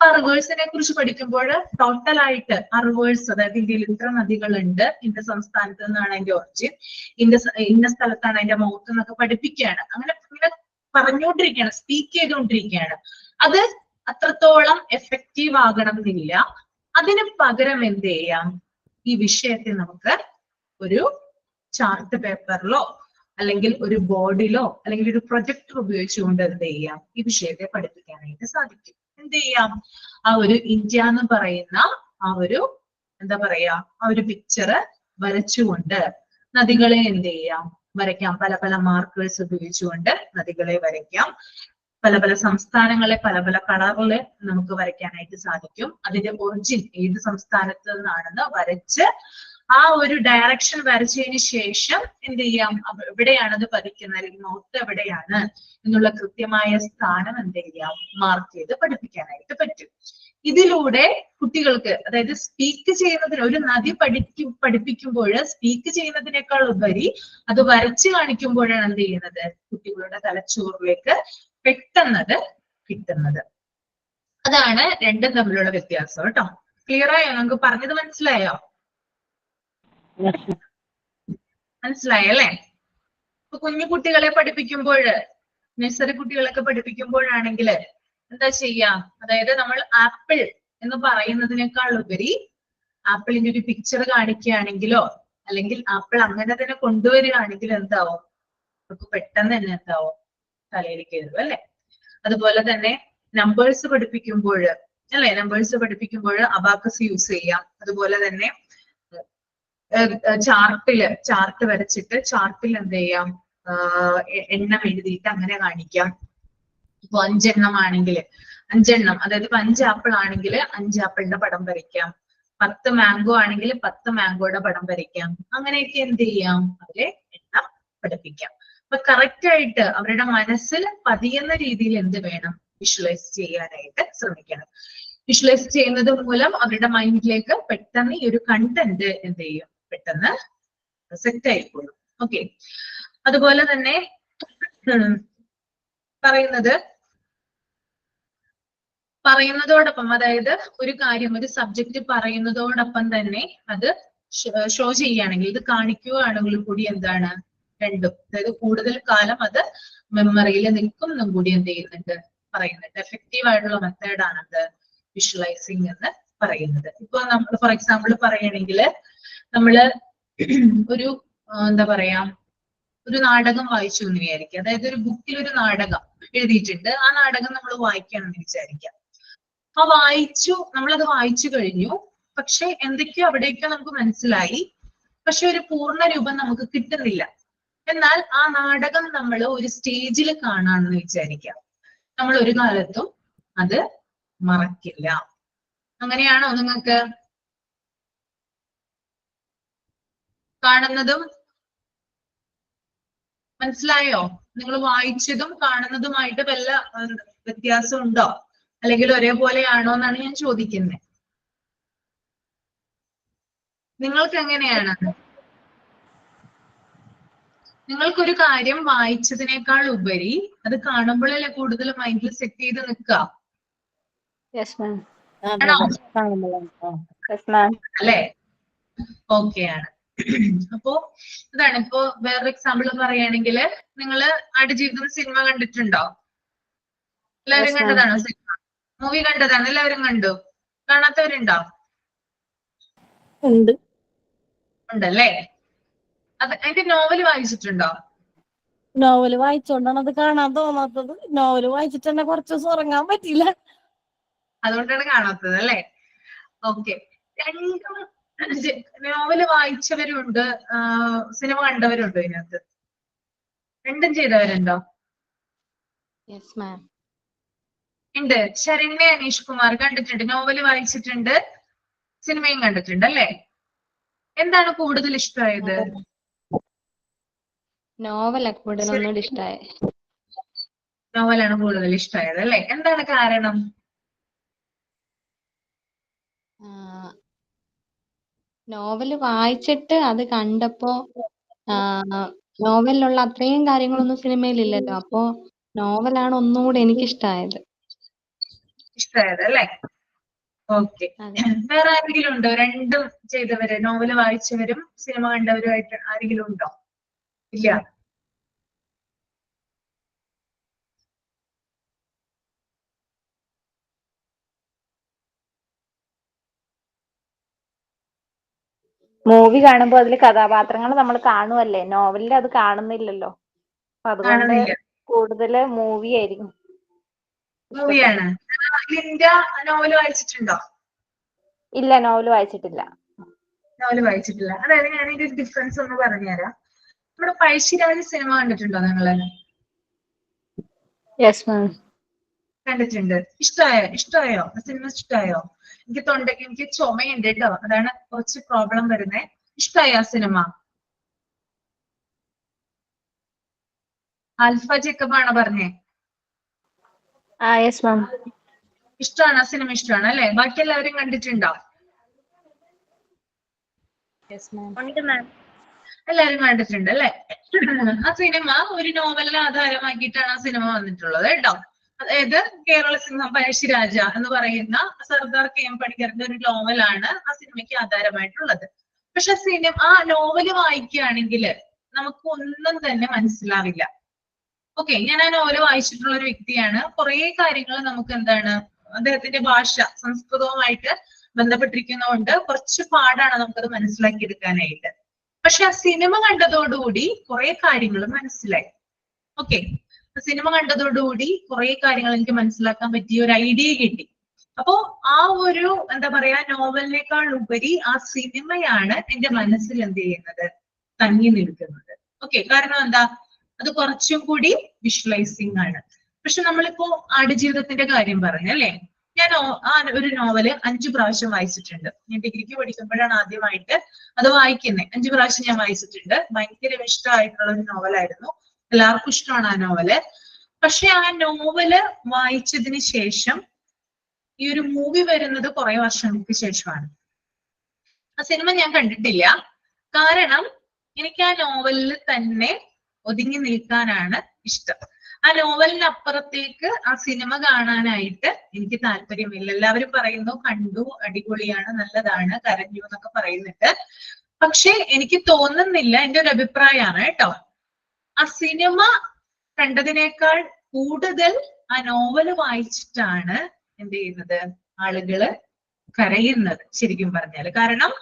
ആ റിവേഴ്സിനെ കുറിച്ച് പഠിക്കുമ്പോൾ ടോട്ടലായിട്ട് ആ റിവേഴ്സ്, അതായത് ഇന്ത്യയിൽ ഇത്ര നദികളുണ്ട്, ഇന്ന സംസ്ഥാനത്ത് നിന്നാണ് അതിന്റെ ഒറിജിൻ, ഇന്ന സ്ഥലത്താണ് അതിന്റെ മൗത്ത് എന്നൊക്കെ പഠിപ്പിക്കുകയാണ്. അങ്ങനെ പറഞ്ഞുകൊണ്ടിരിക്കുകയാണ്, സ്പീക്ക് ചെയ്തുകൊണ്ടിരിക്കുകയാണ്. അത് അത്രത്തോളം എഫക്റ്റീവ് ആകണം എന്നില്ല. അതിന് പകരം എന്ത് ചെയ്യാം, ഈ വിഷയത്തെ നമുക്ക് ഒരു ചാർട്ട് പേപ്പറിലോ അല്ലെങ്കിൽ ഒരു ബോർഡിലോ അല്ലെങ്കിൽ ഒരു പ്രൊജക്ടർ ഉപയോഗിച്ചുകൊണ്ട് എന്ത് ചെയ്യാം, ഈ വിഷയത്തെ പഠിപ്പിക്കാനായിട്ട് സാധിക്കും. എന്ത് ചെയ്യാം, ആ ഒരു ഇന്ത്യ എന്ന് പറയുന്ന ആ ഒരു എന്താ പറയാ ആ ഒരു പിക്ചർ വരച്ചുകൊണ്ട് നദികളെ എന്ത് ചെയ്യാം, വരയ്ക്കാം. പല പല മാർക്കേഴ്സ് ഉപയോഗിച്ചുകൊണ്ട് നദികളെ വരയ്ക്കാം. പല പല സംസ്ഥാനങ്ങളെ പല പല കളറില് നമുക്ക് വരയ്ക്കാനായിട്ട് സാധിക്കും. അതിന്റെ ഒറിജിൻ ഏത് സംസ്ഥാനത്ത് നിന്നാണെന്ന് വരച്ച് ആ ഒരു ഡയറക്ഷൻ വരച്ചതിന് ശേഷം എന്ത് ചെയ്യാം, എവിടെയാണത് പതിക്കുന്നത് അല്ലെങ്കിൽ മൗത്ത് എവിടെയാണ് എന്നുള്ള കൃത്യമായ സ്ഥാനം എന്ത് ചെയ്യാം, മാർക്ക് ചെയ്ത് പഠിപ്പിക്കാനായിട്ട് പറ്റും. ഇതിലൂടെ കുട്ടികൾക്ക്, അതായത് സ്പീക്ക് ചെയ്യുന്നതിന്, ഒരു നദി പഠിപ്പിക്കുമ്പോൾ സ്പീക്ക് ചെയ്യുന്നതിനേക്കാൾ ഉപരി അത് വരച്ച് കാണിക്കുമ്പോഴാണ് എന്ത് ചെയ്യുന്നത്, കുട്ടികളുടെ തലച്ചോറിലേക്ക് പെട്ടെന്നത് കിട്ടുന്നത്. അതാണ് രണ്ടും തമ്മിലുള്ള വ്യത്യാസം കേട്ടോ. ക്ലിയർ ആയോ? നമുക്ക് പറഞ്ഞത് മനസ്സിലായോ? മനസ്സിലായല്ലേ? ഇപ്പൊ കുഞ്ഞു കുട്ടികളെ പഠിപ്പിക്കുമ്പോൾ, നഴ്സറി കുട്ടികളൊക്കെ പഠിപ്പിക്കുമ്പോഴാണെങ്കിൽ എന്താ ചെയ്യാ, അതായത് നമ്മൾ ആപ്പിൾ എന്ന് പറയുന്നതിനേക്കാൾ ഉപരി ആപ്പിളിന്റെ ഒരു പിക്ചർ കാണിക്കുകയാണെങ്കിലോ അല്ലെങ്കിൽ ആപ്പിൾ അങ്ങനെ തന്നെ കൊണ്ടുവരികയാണെങ്കിലും എന്താവും, നമുക്ക് പെട്ടെന്ന് തന്നെ എന്താവും, തലയിൽ കയറും അല്ലെ. അതുപോലെ തന്നെ നമ്പേഴ്സ് പഠിപ്പിക്കുമ്പോൾ അല്ലെ, നമ്പേഴ്സ് പഠിപ്പിക്കുമ്പോൾ അബാക്കസ് യൂസ് ചെയ്യാം. അതുപോലെ തന്നെ ചാർട്ട് വരച്ചിട്ട് ചാർട്ടിൽ എന്ത് ചെയ്യാം, എണ്ണം എഴുതിയിട്ട് അങ്ങനെ കാണിക്കാം. ഇപ്പൊ 5 എണ്ണം ആണെങ്കിൽ 5 എണ്ണം, അതായത് ഇപ്പൊ 5 ആപ്പിൾ ആണെങ്കിൽ 5 ആപ്പിളിന്റെ പടം വരയ്ക്കാം. 10 മാംഗോ ആണെങ്കിൽ 10 മാംഗോയുടെ പടം വരയ്ക്കാം. അങ്ങനെയൊക്കെ എന്ത് ചെയ്യാം, അവരെ എണ്ണം പഠിപ്പിക്കാം. അപ്പൊ കറക്റ്റ് ആയിട്ട് അവരുടെ മനസ്സിൽ പതിയുന്ന രീതിയിൽ എന്ത് വേണം, വിഷ്വലൈസ് ചെയ്യാനായിട്ട് ശ്രമിക്കണം. വിഷ്വലൈസ് ചെയ്യുന്നത് മൂലം അവരുടെ മൈൻഡിലേക്ക് പെട്ടെന്ന് ഈ ഒരു കണ്ടന്റ് എന്ത് ചെയ്യും, പെട്ടെന്ന് സെറ്റ് ആയിക്കോളും. ഓക്കെ, അതുപോലെ തന്നെ പറയുന്നതോടൊപ്പം, അതായത് ഒരു കാര്യം, ഒരു സബ്ജക്റ്റ് പറയുന്നതോടൊപ്പം തന്നെ അത് ഷോ ചെയ്യുകയാണെങ്കിൽ, ഇത് കാണിക്കുകയാണെങ്കിൽ കൂടി എന്താണ്, രണ്ടും, അതായത് കൂടുതൽ കാലം അത് മെമ്മറിയിൽ നിൽക്കും എന്നും കൂടി എന്ത് ചെയ്യുന്നുണ്ട്, പറയുന്നുണ്ട്. എഫക്റ്റീവ് ആയിട്ടുള്ള മെത്തേഡാണ് അത് വിഷ്വലൈസിങ് എന്ന് പറയുന്നത്. ഇപ്പൊ നമ്മൾ ഫോർ എക്സാമ്പിൾ പറയുകയാണെങ്കിൽ, നമ്മള് ഒരു എന്താ പറയാ ഒരു നാടകം വായിച്ചു എന്ന് വിചാരിക്കുക. അതായത് ഒരു ബുക്കിൽ ഒരു നാടകം എഴുതിയിട്ടുണ്ട്, ആ നാടകം നമ്മൾ വായിക്കുകയാണെന്ന് വിചാരിക്കാം. നമ്മളത് വായിച്ചു കഴിഞ്ഞു, പക്ഷെ എന്തൊക്കെയോ അവിടേക്കോ നമുക്ക് മനസ്സിലായി, പക്ഷെ ഒരു പൂർണ്ണ രൂപം നമുക്ക് കിട്ടുന്നില്ല എന്നാൽ ആ നാടകം നമ്മൾ ഒരു സ്റ്റേജിൽ കാണാണെന്ന് വിചാരിക്കാം. നമ്മൾ ഒരു കാലത്തും അത് മറക്കില്ല. അങ്ങനെയാണോ നിങ്ങൾക്ക്? കാണുന്നതും മനസ്സിലായോ? നിങ്ങൾ വായിച്ചതും കാണുന്നതുമായിട്ട് വല്ല വ്യത്യാസം ഉണ്ടോ, അല്ലെങ്കിൽ ഒരേപോലെയാണോ എന്നാണ് ഞാൻ ചോദിക്കുന്നത്. നിങ്ങൾക്ക് എങ്ങനെയാണ്? നിങ്ങൾക്കൊരു കാര്യം വായിച്ചതിനേക്കാൾ ഉപരി അത് കാണുമ്പോഴല്ലേ കൂടുതൽ മൈൻഡിൽ സെറ്റ് ചെയ്ത് നിൽക്കുക. അല്ലേ? ഓക്കെ ആണ്. അപ്പോ ഇതാണ്. ഇപ്പോ വേറൊരു എക്സാമ്പിൾ പറയുകയാണെങ്കിൽ, നിങ്ങള് ആടുജീവിതം സിനിമ കണ്ടിട്ടുണ്ടോ? എല്ലാവരും കണ്ടതാണോ സിനിമ? മൂവി കണ്ടതാണ്? എല്ലാവരും കണ്ടു? കാണാത്തവരുണ്ടോ? ഉണ്ടല്ലേ? അത് അതിന്റെ നോവൽ വായിച്ചിട്ടുണ്ടോ? നോവല് വായിച്ചോണ്ടാണ് അത് കാണാൻ തോന്നാത്തത്. നോവല് വായിച്ചിട്ട് തന്നെ കുറച്ച് ദിവസം ഉറങ്ങാൻ പറ്റില്ല, അതുകൊണ്ടാണ് കാണാത്തത് അല്ലേ? ഓക്കെ. രണ്ടും നോവല് വായിച്ചവരുണ്ട്, സിനിമ കണ്ടവരുണ്ടോ ഇതിനകത്ത്? രണ്ടും ചെയ്തവരുണ്ടോ? ഉണ്ട്. ശരണ്യ അനീഷ് കുമാർ കണ്ടിട്ടുണ്ട്, നോവല് വായിച്ചിട്ടുണ്ട്, സിനിമയും കണ്ടിട്ടുണ്ട് അല്ലേ? എന്താണ് കൂടുതൽ ഇഷ്ടമായത്? നോവലാണ് കൂടുതൽ ഇഷ്ടമായത്. നോവലാണ് കൂടുതൽ ഇഷ്ടമായത് അല്ലേ? എന്താണ് കാരണം? നോവല് വായിച്ചിട്ട് അത് കണ്ടപ്പോ നോവലിലുള്ള അത്രയും കാര്യങ്ങളൊന്നും സിനിമയിലില്ലല്ലോ. അപ്പോ നോവലാണ് ഒന്നുകൂടെ എനിക്കിഷ്ടമായത്. ഇഷ്ടമായത് അല്ലേ? ഓക്കെ. വേറെ ആരെങ്കിലും ഉണ്ടോ രണ്ടും ചെയ്തവര്, നോവല് വായിച്ചവരും സിനിമ കണ്ടവരുമായിട്ട് ആരെങ്കിലും ഉണ്ടോ? ഇല്ല. മൂവി കാണുമ്പോ അതിൽ കഥാപാത്രങ്ങൾ നമ്മൾ കാണുമല്ലേ, നോവലിൽ അത് കാണുന്നില്ലല്ലോ. അതുകൊണ്ട് കൂടുതല് മൂവി ആയിരിക്കും. മൂവിയാണ്. ലിൻഡ നോവല് വായിച്ചിട്ടുണ്ടോ? ഇല്ല, നോവല് വായിച്ചിട്ടില്ല. നോവല് വായിച്ചിട്ടില്ല. അതായത് ഞാൻ ഇതിന്റെ ഡിഫറൻസ് ഒന്ന് പറഞ്ഞുതരാം. നമ്മുടെ പഴശ്ശിരാജ സിനിമ കണ്ടിട്ടുണ്ടോ നിങ്ങള്? കണ്ടിട്ടുണ്ട്. ഇഷ്ടമായോ സിനിമ? ഇഷ്ടമായോ? എനിക്ക് തൊണ്ടയ്ക്ക് എനിക്ക് ചുമയുണ്ട് കേട്ടോ, അതാണ് കുറച്ച് പ്രോബ്ലം വരുന്നേ. ഇഷ്ടമായോ ആ സിനിമ? ആൽഫ ജേക്കബ് ആണോ പറഞ്ഞേ? ഇഷ്ടമാണ് ആ സിനിമ, ഇഷ്ടമാണ് അല്ലെ? ബാക്കി എല്ലാവരും കണ്ടിട്ടുണ്ടോ? എല്ലാവരും കണ്ടിട്ടുണ്ട് അല്ലെ? ആ സിനിമ ഒരു നോവലിനെ ആധാരമാക്കിയിട്ടാണ് ആ സിനിമ വന്നിട്ടുള്ളത് കേട്ടോ. അതായത് കേരള സിംഹം പഴശ്ശിരാജ എന്ന് പറയുന്ന സർദാർ KM പണിക്കറിന്റെ ഒരു നോവലാണ് ആ സിനിമയ്ക്ക് ആധാരമായിട്ടുള്ളത്. പക്ഷെ ആ നോവല് വായിക്കുകയാണെങ്കിൽ നമുക്ക് ഒന്നും തന്നെ മനസ്സിലാവില്ല. ഓക്കെ, ഞാൻ ആ നോവല് വായിച്ചിട്ടുള്ള ഒരു വ്യക്തിയാണ്. കുറെ കാര്യങ്ങൾ നമുക്ക് എന്താണ്, അദ്ദേഹത്തിന്റെ ഭാഷ സംസ്കൃതവുമായിട്ട് ബന്ധപ്പെട്ടിരിക്കുന്നതുകൊണ്ട് കുറച്ച് പാടാണ് നമുക്കത് മനസ്സിലാക്കിയെടുക്കാനായിട്ട്. പക്ഷെ ആ സിനിമ കണ്ടതോടുകൂടി കുറെ കാര്യങ്ങൾ മനസ്സിലായി. ഓക്കെ, സിനിമ കണ്ടതോടുകൂടി കുറെ കാര്യങ്ങൾ എനിക്ക് മനസ്സിലാക്കാൻ പറ്റിയ ഒരു ഐഡിയ കിട്ടി. അപ്പോ ആ ഒരു എന്താ പറയാ, നോവലിനേക്കാൾ ഉപരി ആ സിനിമയാണ് എന്റെ മനസ്സിൽ എന്ത് ചെയ്യുന്നത്, തങ്ങി നിൽക്കുന്നത്. ഓക്കെ, കാരണം എന്താ, അത് കുറച്ചും കൂടി വിഷ്വലൈസിങ് ആണ്. പക്ഷെ നമ്മളിപ്പോ ആടുജീവിതത്തിന്റെ കാര്യം പറഞ്ഞു അല്ലെ? ഞാൻ ആ ഒരു നോവല് 5 പ്രാവശ്യം വായിച്ചിട്ടുണ്ട്. ഞാൻ ഡിഗ്രിക്ക് പഠിക്കുമ്പോഴാണ് ആദ്യമായിട്ട് അത് വായിക്കുന്നത്. 5 പ്രാവശ്യം ഞാൻ വായിച്ചിട്ടുണ്ട്. ഭയങ്കര ഇഷ്ടമായിട്ടുള്ള ഒരു നോവലായിരുന്നു. എല്ലാവർക്കും ഇഷ്ടമാണ് ആ നോവല്. പക്ഷെ ആ നോവല് വായിച്ചതിന് ശേഷം ഈ ഒരു മൂവി വരുന്നത് കുറെ വർഷങ്ങൾക്ക് ശേഷമാണ്. ആ സിനിമ ഞാൻ കണ്ടിട്ടില്ല. കാരണം എനിക്ക് ആ നോവലിൽ തന്നെ ഒതുങ്ങി നിൽക്കാനാണ് ഇഷ്ടം. ആ നോവലിന് അപ്പുറത്തേക്ക് ആ സിനിമ കാണാനായിട്ട് എനിക്ക് താല്പര്യമില്ല. എല്ലാവരും പറയുന്നു കണ്ടു, അടിപൊളിയാണ്, നല്ലതാണ്, കരഞ്ഞു എന്നൊക്കെ പറയുന്നുണ്ട്. പക്ഷെ എനിക്ക് തോന്നുന്നില്ല, എന്റെ ഒരു അഭിപ്രായമാണ് കേട്ടോ, ആ സിനിമ കണ്ടതിനേക്കാൾ കൂടുതൽ ആ നോവല് വായിച്ചിട്ടാണ് എന്ത് ചെയ്യുന്നത്, ആളുകള് കരയുന്നത് ശരിക്കും പറഞ്ഞാല്. കാരണം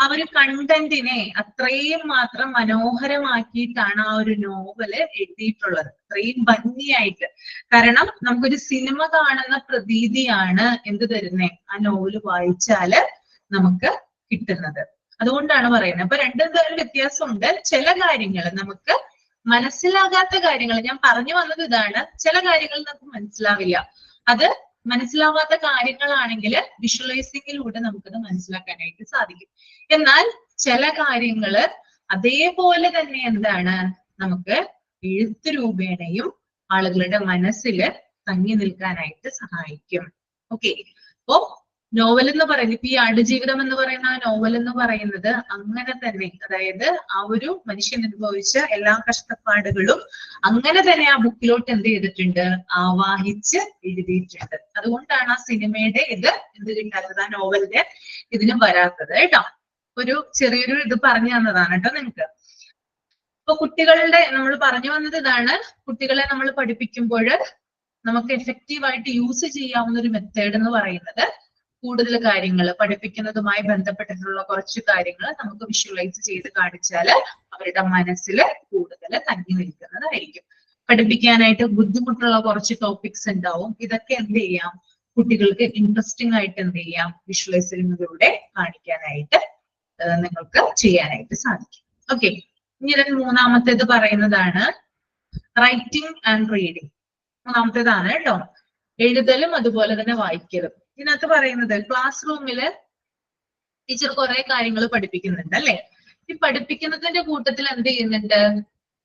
ആ ഒരു കണ്ടന്റിനെ അത്രയും മാത്രം മനോഹരമാക്കിയിട്ടാണ് ആ ഒരു നോവല് എഴുതിയിട്ടുള്ളത്, അത്രയും ഭംഗിയായിട്ട്. കാരണം നമുക്കൊരു സിനിമ കാണുന്ന പ്രതീതിയാണ് എന്ത് തരുന്നേ, ആ നോവല് വായിച്ചാല് നമുക്ക് കിട്ടുന്നത്. അതുകൊണ്ടാണ് പറയുന്നത്. അപ്പൊ രണ്ടും തരം വ്യത്യാസമുണ്ട്. ചില കാര്യങ്ങൾ നമുക്ക് മനസ്സിലാകാത്ത കാര്യങ്ങൾ ഞാൻ പറഞ്ഞു വന്നത് ഇതാണ്. ചില കാര്യങ്ങൾ നമുക്ക് മനസ്സിലാവില്ല. അത് മനസ്സിലാവാത്ത കാര്യങ്ങളാണെങ്കിൽ വിഷ്വലൈസിങ്ങിലൂടെ നമുക്കത് മനസ്സിലാക്കാനായിട്ട് സാധിക്കും. എന്നാൽ ചില കാര്യങ്ങള് അതേപോലെ തന്നെ എന്താണ് നമുക്ക് എഴുത്ത് രൂപേണയും ആളുകളുടെ മനസ്സിൽ തങ്ങി നിൽക്കാനായിട്ട് സഹായിക്കും. ഓക്കെ, അപ്പോ നോവൽ എന്ന് പറയുന്നത് ഇപ്പൊ ഈ ആടുജീവിതം എന്ന് പറയുന്ന ആ നോവൽ എന്ന് പറയുന്നത് അങ്ങനെ തന്നെ, അതായത് ആ ഒരു മനുഷ്യൻ അനുഭവിച്ച എല്ലാ കഷ്ടപ്പാടുകളും അങ്ങനെ തന്നെ ആ ബുക്കിലോട്ട് എന്ത് ചെയ്തിട്ടുണ്ട്, ആവാഹിച്ച് എഴുതിയിട്ടുണ്ട്. അതുകൊണ്ടാണ് ആ സിനിമയുടെ ഇത് എന്ത് കിട്ടാത്തത്, ആ നോവലിന്റെ ഇതിന് വരാത്തത് കേട്ടോ. ഒരു ചെറിയൊരു ഇത് പറഞ്ഞു തന്നതാണ് കേട്ടോ നിങ്ങൾക്ക്. ഇപ്പൊ കുട്ടികളുടെ നമ്മൾ പറഞ്ഞു വന്നത് ഇതാണ്, കുട്ടികളെ നമ്മൾ പഠിപ്പിക്കുമ്പോൾ നമുക്ക് എഫക്റ്റീവായിട്ട് യൂസ് ചെയ്യാവുന്ന ഒരു മെത്തേഡ് എന്ന് പറയുന്നത് കൂടുതൽ കാര്യങ്ങൾ പഠിപ്പിക്കുന്നതുമായി ബന്ധപ്പെട്ടിട്ടുള്ള കുറച്ച് കാര്യങ്ങൾ നമുക്ക് വിഷ്വലൈസ് ചെയ്ത് കാണിച്ചാൽ അവരുടെ മനസ്സിൽ കൂടുതൽ തങ്ങി നിൽക്കുന്നതായിരിക്കും. പഠിപ്പിക്കാനായിട്ട് ബുദ്ധിമുട്ടുള്ള കുറച്ച് ടോപ്പിക്സ് ഉണ്ടാവും. ഇതൊക്കെ എന്ത് ചെയ്യാം, കുട്ടികൾക്ക് ഇൻട്രസ്റ്റിംഗ് ആയിട്ട് എന്ത് ചെയ്യാം, വിഷ്വലൈസിങ്ങിലൂടെ കാണിക്കാനായിട്ട് നിങ്ങൾക്ക് ചെയ്യാനായിട്ട് സാധിക്കും. ഓക്കെ, ഇനി മൂന്നാമത്തേത് പറയുന്നതാണ് റൈറ്റിംഗ് ആൻഡ് റീഡിങ്. മൂന്നാമത്തേതാണ് കേട്ടോ, എഴുതലും അതുപോലെ തന്നെ വായിക്കലും. ഇതിനകത്ത് പറയുന്നത് ക്ലാസ് റൂമില് ടീച്ചർ കുറെ കാര്യങ്ങൾ പഠിപ്പിക്കുന്നുണ്ട് അല്ലെ. ഈ പഠിപ്പിക്കുന്നതിന്റെ കൂട്ടത്തിൽ എന്ത് ചെയ്യുന്നുണ്ട്,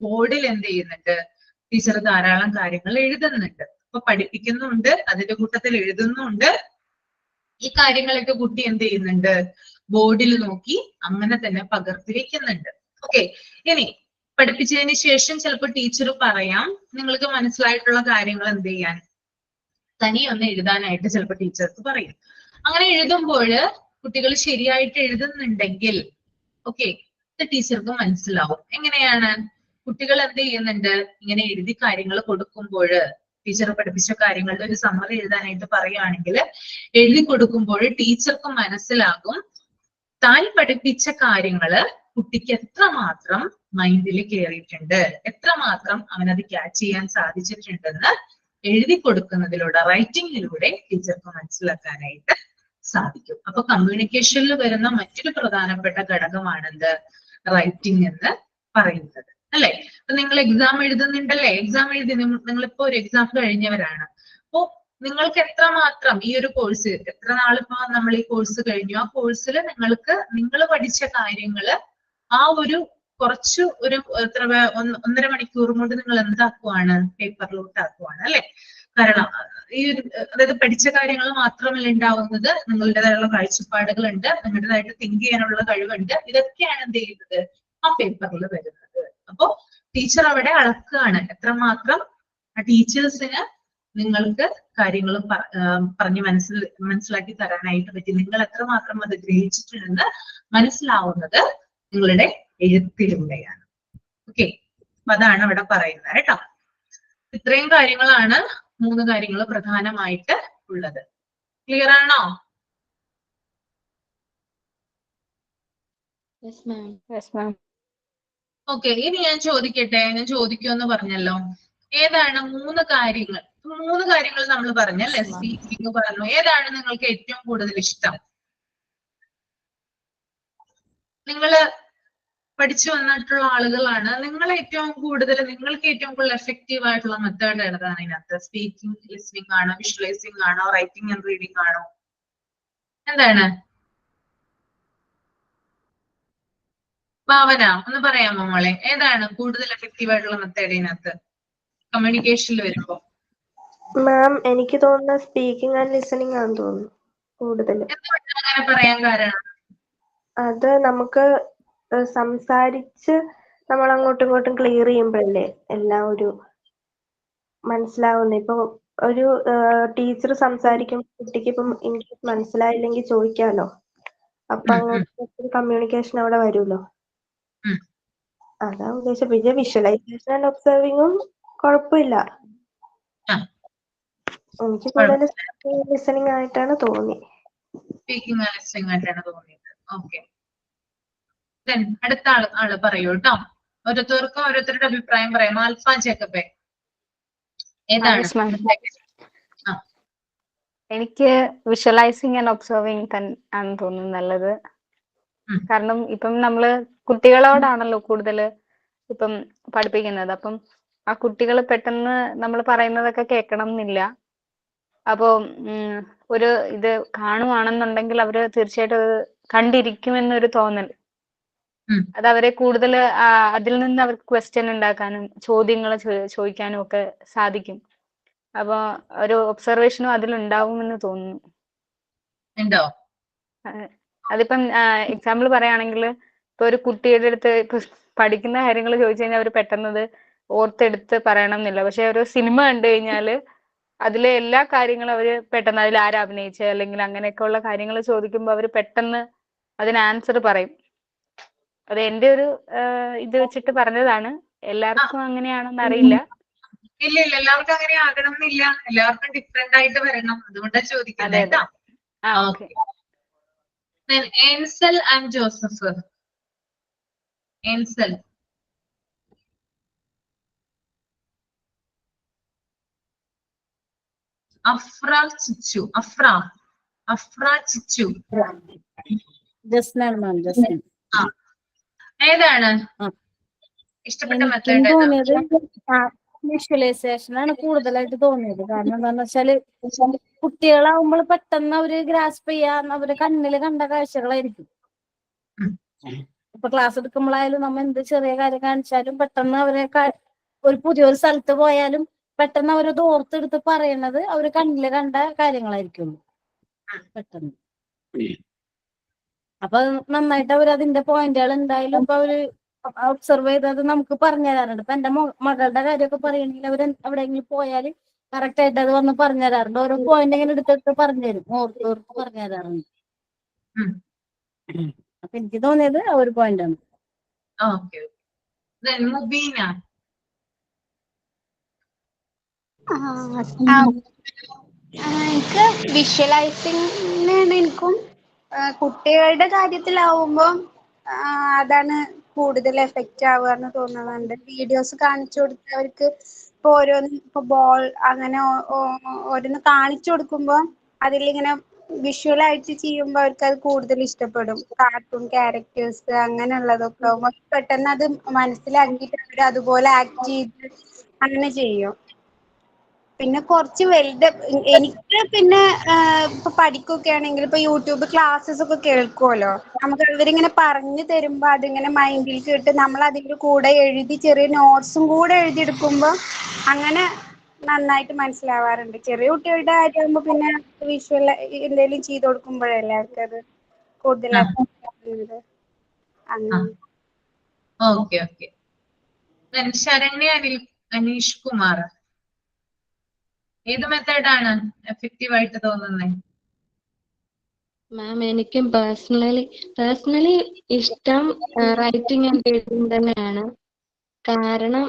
ബോർഡിൽ എന്ത് ചെയ്യുന്നുണ്ട്, ടീച്ചർ ധാരാളം കാര്യങ്ങൾ എഴുതുന്നുണ്ട്. അപ്പൊ പഠിപ്പിക്കുന്നുണ്ട്, അതിന്റെ കൂട്ടത്തിൽ എഴുതുന്നുണ്ട്. ഈ കാര്യങ്ങളൊക്കെ കുട്ടി എന്ത് ചെയ്യുന്നുണ്ട്, ബോർഡിൽ നോക്കി അങ്ങനെ തന്നെ പകർത്തി വെക്കുന്നുണ്ട്. ഓക്കെ, ഇനി പഠിപ്പിച്ചതിന് ശേഷം ചിലപ്പോൾ ടീച്ചർ പറയാം നിങ്ങൾക്ക് മനസ്സിലായിട്ടുള്ള കാര്യങ്ങൾ എന്ത് ചെയ്യാൻ, തനി ഒന്ന് എഴുതാനായിട്ട് ചിലപ്പോൾ ടീച്ചർക്ക് പറയും. അങ്ങനെ എഴുതുമ്പോൾ കുട്ടികൾ ശരിയായിട്ട് എഴുതുന്നുണ്ടെങ്കിൽ ഓക്കെ, ഇത് ടീച്ചർക്ക് മനസ്സിലാവും. എങ്ങനെയാണ്, കുട്ടികൾ എന്ത് ചെയ്യുന്നുണ്ട്, ഇങ്ങനെ എഴുതി കാര്യങ്ങൾ കൊടുക്കുമ്പോൾ ടീച്ചർ പഠിപ്പിച്ച കാര്യങ്ങളുടെ ഒരു സമ്മറി എഴുതാനായിട്ട് പറയുകയാണെങ്കിൽ എഴുതി കൊടുക്കുമ്പോൾ ടീച്ചർക്ക് മനസ്സിലാകും താൻ പഠിപ്പിച്ച കാര്യങ്ങള് കുട്ടിക്ക് എത്രമാത്രം മൈൻഡിൽ കയറിയിട്ടുണ്ട്, എത്രമാത്രം അവനത് ക്യാച്ച് ചെയ്യാൻ സാധിച്ചിട്ടുണ്ടെന്ന് എഴുതി കൊടുക്കുന്നതിലൂടെ, റൈറ്റിംഗിലൂടെ ടീച്ചർക്ക് മനസ്സിലാക്കാനായിട്ട് സാധിക്കും. അപ്പൊ കമ്മ്യൂണിക്കേഷനിൽ വരുന്ന മറ്റൊരു പ്രധാനപ്പെട്ട ഘടകമാണെന്ത്, റൈറ്റിംഗ് എന്ന് പറയുന്നത് അല്ലെ. അപ്പൊ നിങ്ങൾ എക്സാം എഴുതുന്നുണ്ടല്ലേ, എക്സാം എഴുതി നിങ്ങളിപ്പോ ഒരു എക്സാം കഴിഞ്ഞവരാണ്. അപ്പോ നിങ്ങൾക്ക് എത്രമാത്രം ഈ ഒരു കോഴ്സ്, എത്ര നാളിപ്പോ നമ്മൾ ഈ കോഴ്സ് കഴിഞ്ഞു, ആ കോഴ്സിൽ നിങ്ങൾക്ക് നിങ്ങൾ പഠിച്ച കാര്യങ്ങള് ആ ഒരു കുറച്ച് ഒരു എത്ര 1.5 മണിക്കൂർ കൊണ്ട് നിങ്ങൾ എന്താക്കുവാണ്, പേപ്പറിലോട്ട് ആക്കുവാണ് അല്ലെ. കാരണം ഈ ഒരു അതായത് പഠിച്ച കാര്യങ്ങൾ മാത്രമല്ല ഉണ്ടാവുന്നത്, നിങ്ങളുടേതായുള്ള കാഴ്ചപ്പാടുകളുണ്ട്, നിങ്ങളുടേതായിട്ട് തിങ്ക് ചെയ്യാനുള്ള കഴിവുണ്ട്. ഇതൊക്കെയാണ് എന്ത് ചെയ്യുന്നത്, ആ പേപ്പറിൽ വരുന്നത്. അപ്പോ ടീച്ചർ അവിടെ അളക്കുകയാണ് എത്രമാത്രം ആ ടീച്ചേഴ്സിന് നിങ്ങൾക്ക് കാര്യങ്ങൾ പറഞ്ഞ് മനസ്സിലാക്കി തരാനായിട്ട് പറ്റി, നിങ്ങൾ എത്രമാത്രം അത് ഗ്രഹിച്ചിട്ടുണ്ടെന്ന് മനസ്സിലാവുന്നത് നിങ്ങളുടെ എഴുത്തിലൂടെയാണ്. ഓക്കെ, അതാണ് അവിടെ പറയുന്നത് കേട്ടോ. ഇത്രയും കാര്യങ്ങളാണ് 3 കാര്യങ്ങൾ പ്രധാനമായിട്ട് ഉള്ളത്. ക്ലിയർ ആണോ? ഓക്കെ, ഇനി ഞാൻ ചോദിക്കട്ടെ, ഞാൻ ചോദിക്കുമെന്ന് പറഞ്ഞല്ലോ, ഏതാണ് 3 കാര്യങ്ങൾ, 3 കാര്യങ്ങൾ നമ്മൾ പറഞ്ഞല്ലേ, സ്പീക്കിംഗ് പറഞ്ഞു, ഏതാണ് നിങ്ങൾക്ക് ഏറ്റവും കൂടുതൽ ഇഷ്ടം? നിങ്ങള് പഠിച്ചു വന്നിട്ടുള്ള ആളുകളാണ്, നിങ്ങൾ ഏറ്റവും കൂടുതൽ, നിങ്ങൾക്ക് ഏറ്റവും കൂടുതൽ എഫക്റ്റീവ് ആയിട്ടുള്ള മെത്തേഡ് ഏതാണ് ഇതിനകത്ത്? സ്പീക്കിംഗ്, ലിസ്ണിംഗ് ആണോ, വിഷ്വലൈസിംഗ് ആണോ, റൈറ്റിംഗ് ആൻഡ് റീഡിംഗ് ആണോ, എന്താണ്? ഭാവന ഒന്ന് പറയാമോ മോളെ, ഏതാണ് കൂടുതൽ എഫക്റ്റീവ് ആയിട്ടുള്ള മെത്തേഡ് ഇതിനകത്ത് കമ്മ്യൂണിക്കേഷനിൽ വരുമ്പോ? മാം എനിക്ക് തോന്നുന്ന സ്പീക്കിംഗ് ആൻഡ് ലിസണിങ് ആണെന്ന് തോന്നുന്നു കൂടുതൽ. എന്തുകൊണ്ടാണ് അങ്ങനെ പറയാൻ കാരണം? അത് നമുക്ക് സംസാരിച്ച് നമ്മൾ അങ്ങോട്ടും ഇങ്ങോട്ടും ക്ലിയർ ചെയ്യുമ്പോഴല്ലേ എല്ലാം ഒരു മനസ്സിലാവുന്നത്. ഇപ്പൊ ഒരു ടീച്ചർ സംസാരിക്കുമ്പോൾ കുട്ടിക്ക് ഇപ്പം ഇംഗ്ലീഷ് മനസ്സിലായില്ലെങ്കിൽ ചോദിക്കാമല്ലോ, അപ്പൊ അങ്ങോട്ട് കമ്മ്യൂണിക്കേഷൻ അവിടെ വരുമല്ലോ. അതാ ഉദ്ദേശം. പിന്നെ വിഷ്വലൈസേഷൻ ആൻഡ് ഒബ്സർവിങ്ങും കുഴപ്പമില്ല. എനിക്ക് കൂടുതൽ ലിസണിങ് ആയിട്ടാണ് തോന്നി. സ്പീക്കിംഗ് ആൻഡ് ലിസണിങ് ആയിട്ടാണ് തോന്നിയത്. ഓക്കെ, അടുത്ത ആള് പറയൂ കേട്ടോ. ഓരോരുത്തർക്കും ഓരോരുത്തരുടെ അഭിപ്രായം പറയാം. ആൽഫ ജേക്കബേ, ഏതാണ്? എനിക്ക് വിഷ്വലൈസിങ് ആൻഡ് ഒബ്സർവിങ് ആണ് തോന്നുന്നത് നല്ലത്. കാരണം ഇപ്പം നമ്മള് കുട്ടികളോടാണല്ലോ കൂടുതൽ ഇപ്പം പഠിപ്പിക്കുന്നത്. അപ്പം ആ കുട്ടികൾ പെട്ടെന്ന് നമ്മൾ പറയുന്നതൊക്കെ കേൾക്കണം എന്നില്ല. അപ്പോ ഒരു ഇത് കാണുവാണെന്നുണ്ടെങ്കിൽ അവര് തീർച്ചയായിട്ടും അത് കണ്ടിരിക്കുമെന്നൊരു തോന്നൽ, അത് അവരെ കൂടുതൽ അതിൽ നിന്ന് അവർക്ക് ക്വസ്റ്റ്യൻ ഉണ്ടാക്കാനും ചോദ്യങ്ങൾ ചോദിക്കാനും ഒക്കെ സാധിക്കും. അപ്പൊ ഒരു ഒബ്സർവേഷനും അതിലുണ്ടാവുമെന്ന് തോന്നുന്നു. ഉണ്ടോ? അതിപ്പം എക്സാമ്പിൾ പറയുകയാണെങ്കിൽ ഇപ്പൊ ഒരു കുട്ടിയുടെ അടുത്ത് ഇപ്പൊ പഠിക്കുന്ന കാര്യങ്ങൾ ചോദിച്ചു കഴിഞ്ഞാൽ അവർ പെട്ടെന്നത് ഓർത്തെടുത്ത് പറയണം എന്നില്ല. പക്ഷെ ഒരു സിനിമ കണ്ടു കഴിഞ്ഞാല് അതിലെ എല്ലാ കാര്യങ്ങളും അവര് പെട്ടെന്ന് അതിൽ ആരാ അഭിനയിച്ചത് അല്ലെങ്കിൽ അങ്ങനെയൊക്കെ ഉള്ള കാര്യങ്ങൾ ചോദിക്കുമ്പോൾ അവര് പെട്ടെന്ന് അതിന് ആൻസർ പറയും. അത് എന്റെ ഒരു ഇത് വെച്ചിട്ട് പറഞ്ഞതാണ്. എല്ലാവർക്കും അങ്ങനെയാണെന്ന് അറിയില്ല. ഇല്ല ഇല്ല, എല്ലാവർക്കും അങ്ങനെ ആകണം എന്നില്ല. എല്ലാവർക്കും ഡിഫറെന്റ് ആയിട്ട് വരണം. അതുകൊണ്ടാണ് ചോദിക്കുന്നത് കേട്ടോ. Okay. Ansel and Joseph. Ansel. Afra Chichu. Afra Chichu. ജസ്നാണ് മാം, ജസ്ന. ഏതാണ് ഇഷ്ടപ്പെട്ട എനിക്കും മെത്തേഡ്? തോന്നിയത് വിഷ്വലൈസേഷൻ ആണ് കൂടുതലായിട്ട് തോന്നിയത്. കാരണം എന്താന്ന് വെച്ചാല് കുട്ടികളാവുമ്പോൾ പെട്ടെന്ന് അവര് ഗ്രാസ്പ് ചെയ്യാൻ അവര് കണ്ണില് കണ്ട കാഴ്ചകളായിരിക്കും. ഇപ്പൊ ക്ലാസ് എടുക്കുമ്പോഴായാലും നമ്മ എന്ത് ചെറിയ കാര്യം കാണിച്ചാലും പെട്ടെന്ന് അവരെ ഒരു പുതിയൊരു സ്ഥലത്ത് പോയാലും പെട്ടെന്ന് അവരത് ഓർത്തെടുത്ത് പറയണത് അവര് കണ്ണില് കണ്ട കാര്യങ്ങളായിരിക്കും പെട്ടെന്ന്. അപ്പൊ നന്നായിട്ട് അവർ അതിന്റെ പോയിന്റുകൾ എന്തായാലും ഇപ്പൊ അവര് ഒബ്സർവ് ചെയ്തത് നമുക്ക് പറഞ്ഞു തരാറുണ്ട്. ഇപ്പൊ എന്റെ മകളുടെ കാര്യമൊക്കെ പറയണെങ്കിൽ അവര് എവിടെയെങ്കിലും പോയാല് കറക്റ്റ് ആയിട്ട് അത് വന്ന് പറഞ്ഞു തരാറുണ്ട്. ഓരോ പോയിന്റ് ഇങ്ങനെ എടുത്തിട്ട് പറഞ്ഞു തരും, ഓർത്തോർക്ക് പറഞ്ഞു തരാറുണ്ട്. അപ്പൊ എനിക്ക് തോന്നിയത് ആ ഒരു പോയിന്റ് ആണ്. മുബീന. എനിക്ക് വിഷ്വലൈസിംഗാണ് എനിക്കും കുട്ടികളുടെ കാര്യത്തിലാവുമ്പോൾ അതാണ് കൂടുതൽ എഫക്റ്റ് ആവുക എന്ന് തോന്നുന്നുണ്ട്. വീഡിയോസ് കാണിച്ചു കൊടുത്ത് അവർക്ക് ഇപ്പൊ ഓരോന്ന് ഇപ്പൊ ബോൾ അങ്ങനെ ഓരോന്ന് കാണിച്ചു കൊടുക്കുമ്പോൾ അതിലിങ്ങനെ വിഷ്വലായിട്ട് ചെയ്യുമ്പോൾ അവർക്ക് അത് കൂടുതൽ ഇഷ്ടപ്പെടും. കാർട്ടൂൺ ക്യാരക്ടേഴ്സ് അങ്ങനെയുള്ളതൊക്കെ ആവുമ്പോൾ പെട്ടെന്ന് അത് മനസ്സിലാക്കിയിട്ട് അവർ അതുപോലെ ആക്ട് ചെയ്ത് അങ്ങനെ ചെയ്യും. പിന്നെ കുറച്ച് വലുത് എനിക്ക് പിന്നെ ഇപ്പൊ പഠിക്കുകയൊക്കെ ആണെങ്കിൽ ഇപ്പൊ യൂട്യൂബ് ക്ലാസ്സസ് ഒക്കെ കേൾക്കുമല്ലോ, നമുക്ക് അവരിങ്ങനെ പറഞ്ഞു തരുമ്പോ അതിങ്ങനെ മൈൻഡിൽ കേട്ട് നമ്മൾ അതിന്റെ കൂടെ എഴുതി ചെറിയ നോട്ട്സും കൂടെ എഴുതിയെടുക്കുമ്പോൾ അങ്ങനെ നന്നായിട്ട് മനസ്സിലാവാറുണ്ട്. ചെറിയ കുട്ടികളുടെ കാര്യമാകുമ്പോൾ പിന്നെ വിഷ്വൽ എന്തെങ്കിലും ചെയ്ത് കൊടുക്കുമ്പോഴല്ലേ അവർക്കത് കൂടുതലായിട്ട് അങ്ങനെ. ഓക്കെ. ശരണ്യ അനീഷ് കുമാർ. ഏത് മെത്തേഡാണ് എഫക്റ്റീവ് ആയിട്ട് തോന്നുന്നത്? മാം എനിക്കും പേഴ്സണലി ഇഷ്ടം റൈറ്റിംഗ് ആൻഡ് റീഡിംഗ് തന്നെയാണ്. കാരണം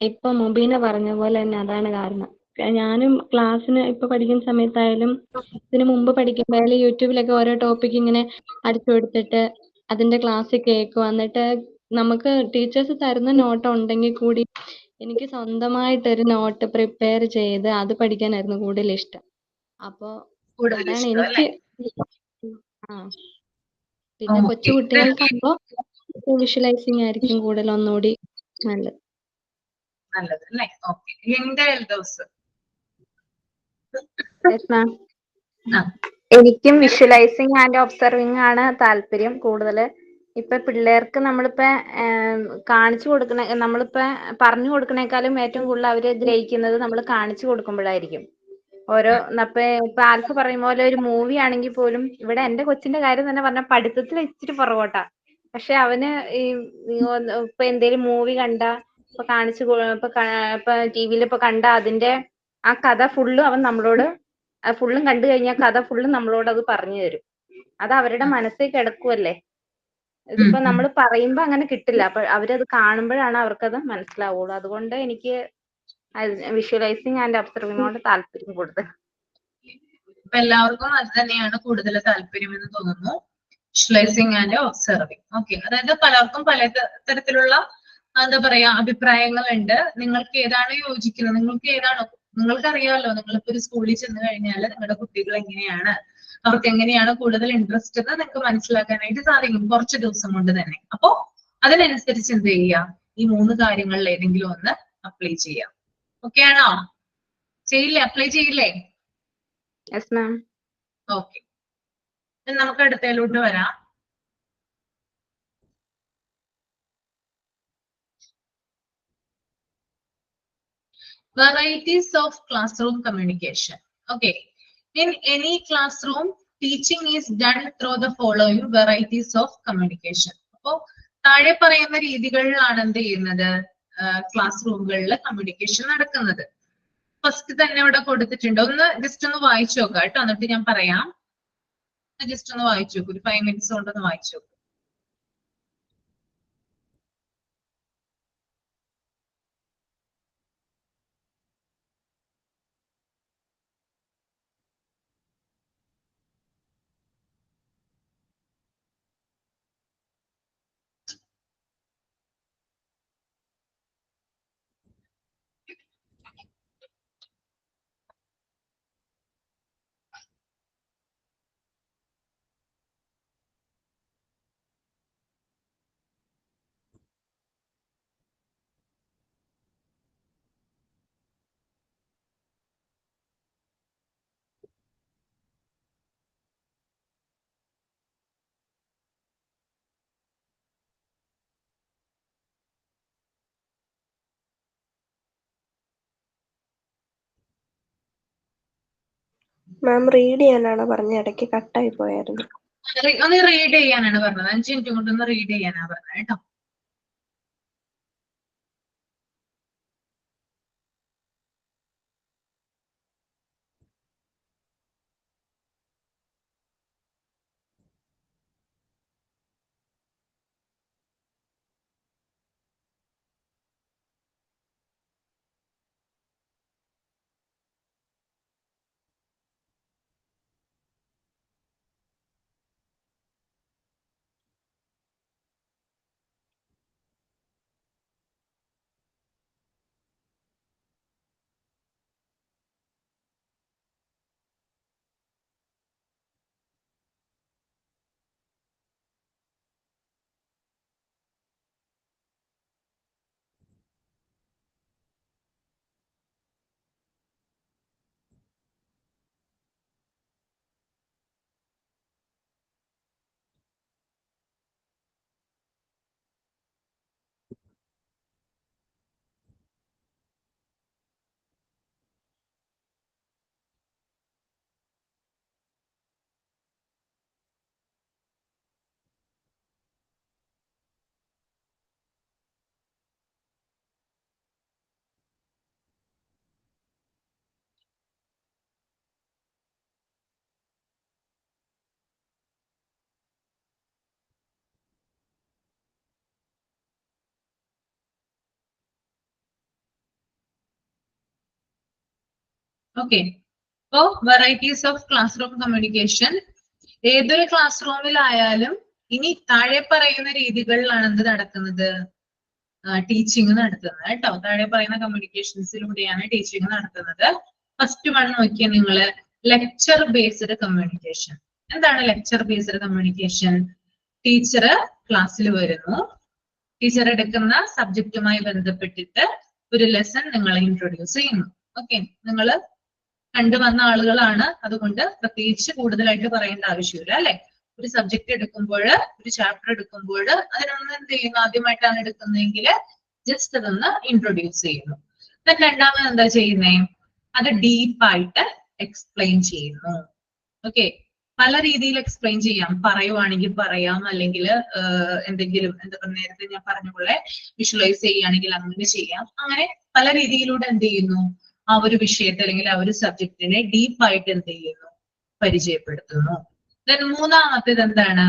ഇപ്പൊ മുബീന പറഞ്ഞ പോലെ തന്നെ അതാണ് കാരണം. ഞാനും ക്ലാസ്സിന് ഇപ്പൊ പഠിക്കുന്ന സമയത്തായാലും ഇതിനു മുമ്പ് പഠിക്കുമ്പോഴായാലും യൂട്യൂബിലൊക്കെ ഓരോ ടോപ്പിക് ഇങ്ങനെ അടിച്ചു കൊടുത്തിട്ട് അതിന്റെ ക്ലാസ് കേൾക്കും. എന്നിട്ട് നമുക്ക് ടീച്ചേഴ്സ് തരുന്ന നോട്ട് ഉണ്ടെങ്കിൽ കൂടി എനിക്ക് സ്വന്തമായിട്ടൊരു നോട്ട് പ്രിപ്പയർ ചെയ്ത് അത് പഠിക്കാനായിരുന്നു കൂടുതൽ ഇഷ്ടം. അപ്പൊ അതാണ് എനിക്ക്. പിന്നെ കൊച്ചു കുട്ടികൾക്കാകുമ്പോ വിഷ്വലൈസിംഗ് ആയിരിക്കും കൂടുതൽ ഒന്നുകൂടി നല്ലത്. അല്ലേ? ഓക്കെ. എനിക്കും വിഷ്വലൈസിങ് ആൻഡ് ഒബ്സർവിങ് ആണ് താല്പര്യം കൂടുതൽ. ഇപ്പൊ പിള്ളേർക്ക് നമ്മളിപ്പോ കാണിച്ചു കൊടുക്കണ നമ്മളിപ്പോ പറഞ്ഞു കൊടുക്കണേക്കാളും ഏറ്റവും കൂടുതൽ അവര് ഗ്രഹിക്കുന്നത് നമ്മൾ കാണിച്ചു കൊടുക്കുമ്പോഴായിരിക്കും. ഇപ്പൊ ആൽഫ പറയും പോലെ ഒരു മൂവി ആണെങ്കിൽ പോലും ഇവിടെ എന്റെ കൊച്ചിന്റെ കാര്യം തന്നെ പറഞ്ഞ പഠിത്തത്തിൽ ഇച്ചിരി പുറകോട്ടാ. പക്ഷെ അവന് ഇപ്പൊ എന്തേലും മൂവി കണ്ട ഇപ്പൊ ഇപ്പൊ ടിവിയിൽ ഇപ്പൊ കണ്ട അതിന്റെ ആ കഥ ഫുള്ളും അവൻ നമ്മളോട് ഫുള്ളും കണ്ടു കഴിഞ്ഞാൽ കഥ ഫുള്ളും നമ്മളോട് അത് പറഞ്ഞു തരും. അത് അവരുടെ മനസ്സിൽ കിടക്കുമല്ലേ. ഇതിപ്പോ നമ്മൾ പറയുമ്പോ അങ്ങനെ കിട്ടില്ല. അപ്പൊ അവരത് കാണുമ്പോഴാണ് അവർക്കത് മനസ്സിലാവുള്ളൂ. അതുകൊണ്ട് എനിക്ക് വിഷ്വലൈസിങ് ആൻഡ് ഒബ്സർവിങ്ങിനോട് താല്പര്യം കൂടുതൽ. ഇപ്പൊ എല്ലാവർക്കും അത് തന്നെയാണ് കൂടുതൽ താല്പര്യം എന്ന് തോന്നുന്നു, വിഷ്വലൈസിങ് ആൻഡ് ഒബ്സർവിങ്. ഓക്കെ. അതായത് പലർക്കും പല തരത്തിലുള്ള എന്താ പറയാ അഭിപ്രായങ്ങളുണ്ട്. നിങ്ങൾക്ക് ഏതാണ് യോജിക്കുന്നത്, നിങ്ങൾക്കറിയാമല്ലോ. നിങ്ങളിപ്പോ ഒരു സ്കൂളിൽ ചെന്ന് കഴിഞ്ഞാൽ നിങ്ങളുടെ കുട്ടികൾ എങ്ങനെയാണ്, അവർക്ക് എങ്ങനെയാണ് കൂടുതൽ ഇൻട്രസ്റ്റ് എന്ന് നിങ്ങൾക്ക് മനസ്സിലാക്കാനായിട്ട് സാധിക്കും കുറച്ച് ദിവസം കൊണ്ട് തന്നെ. അപ്പോ അതിനനുസരിച്ച് എന്ത് ചെയ്യുക, ഈ 3 കാര്യങ്ങളിൽ ഏതെങ്കിലും ഒന്ന് അപ്ലൈ ചെയ്യാം. ഓക്കെ ആണോ? ചെയ്യില്ലേ? അപ്ലൈ ചെയ്യില്ലേ? Yes ma'am. ഓക്കെ, നമുക്ക് അടുത്തതിലോട്ട് വരാം. Varieties of classroom communication. Okay, in any classroom, teaching is done through the following varieties of communication. അപ്പോ താഴെ പറയുന്ന രീതികളിലാണ് എന്ത് ചെയ്യുന്നത്, ക്ലാസ് റൂമുകളിൽ കമ്മ്യൂണിക്കേഷൻ നടക്കുന്നത്. ഫസ്റ്റ് തന്നെ ഇവിടെ കൊടുത്തിട്ടുണ്ട്, ഒന്ന് ജസ്റ്റ് ഒന്ന് വായിച്ചു നോക്കാം കേട്ടോ, എന്നിട്ട് ഞാൻ പറയാം. ജസ്റ്റ് ഒന്ന് വായിച്ചു നോക്കൂ, ഒരു 5 minutes കൊണ്ടൊന്ന് വായിച്ചു നോക്കൂ. മാം റീഡ് ചെയ്യാനാണോ പറഞ്ഞ? ഇടയ്ക്ക് കട്ടായി പോയായിരുന്നു. ഒന്ന് റീഡ് ചെയ്യാനാണ് പറഞ്ഞത്, 5 minute കൊണ്ടൊന്ന് റീഡ് ചെയ്യാനാണ് പറഞ്ഞത് കേട്ടോ. ഓക്കെ, അപ്പോ varieties of class room communication, ഏതൊരു ക്ലാസ് റൂമിലായാലും ഇനി താഴെ പറയുന്ന രീതികളിലാണ് എന്ത് നടക്കുന്നത്, ടീച്ചിങ് നടത്തുന്നത് കേട്ടോ. താഴെ പറയുന്ന കമ്മ്യൂണിക്കേഷൻസിലൂടെയാണ് ടീച്ചിങ് നടത്തുന്നത്. ഫസ്റ്റ് വൺ നോക്കിയാൽ നിങ്ങള് ലെക്ചർ ബേസ്ഡ് കമ്മ്യൂണിക്കേഷൻ. എന്താണ് ലെക്ചർ ബേസ്ഡ് കമ്മ്യൂണിക്കേഷൻ? ടീച്ചർ ക്ലാസ്സിൽ വരുന്നു, ടീച്ചർ എടുക്കുന്ന സബ്ജക്റ്റുമായി ബന്ധപ്പെട്ടിട്ട് ഒരു ലെസൺ നിങ്ങളെ ഇൻട്രൊഡ്യൂസ് ചെയ്യുന്നു. ഓക്കെ, നിങ്ങൾ കണ്ടുവന്ന ആളുകളാണ്, അതുകൊണ്ട് പ്രത്യേകിച്ച് കൂടുതലായിട്ട് പറയേണ്ട ആവശ്യമില്ല അല്ലെ. ഒരു സബ്ജക്ട് എടുക്കുമ്പോൾ, ഒരു ചാപ്റ്റർ എടുക്കുമ്പോൾ അതിനൊന്ന് എന്ത് ചെയ്യുന്നു, ആദ്യമായിട്ടാണ് എടുക്കുന്നതെങ്കിൽ ജസ്റ്റ് അതൊന്ന് ഇൻട്രൊഡ്യൂസ് ചെയ്യുന്നു. രണ്ടാമത് എന്താ ചെയ്യുന്നേ, അത് ഡീപ്പായിട്ട് എക്സ്പ്ലെയിൻ ചെയ്യുന്നു. ഓക്കെ, പല രീതിയിൽ എക്സ്പ്ലെയിൻ ചെയ്യാം, പറയുവാണെങ്കിൽ പറയാം, അല്ലെങ്കിൽ എന്തെങ്കിലും എന്താ നേരത്തെ ഞാൻ പറഞ്ഞ പോലെ വിഷ്വലൈസ് ചെയ്യുകയാണെങ്കിൽ അങ്ങനെ ചെയ്യാം. അങ്ങനെ പല രീതിയിലൂടെ എന്ത് ചെയ്യുന്നു, ആ ഒരു വിഷയത്തെ അല്ലെങ്കിൽ ആ ഒരു സബ്ജക്റ്റിനെ ഡീപ്പായിട്ട് എന്ത് ചെയ്യുന്നു, പരിചയപ്പെടുത്തുന്നു. ദെൻ മൂന്നാമത്തേത് എന്താണ്,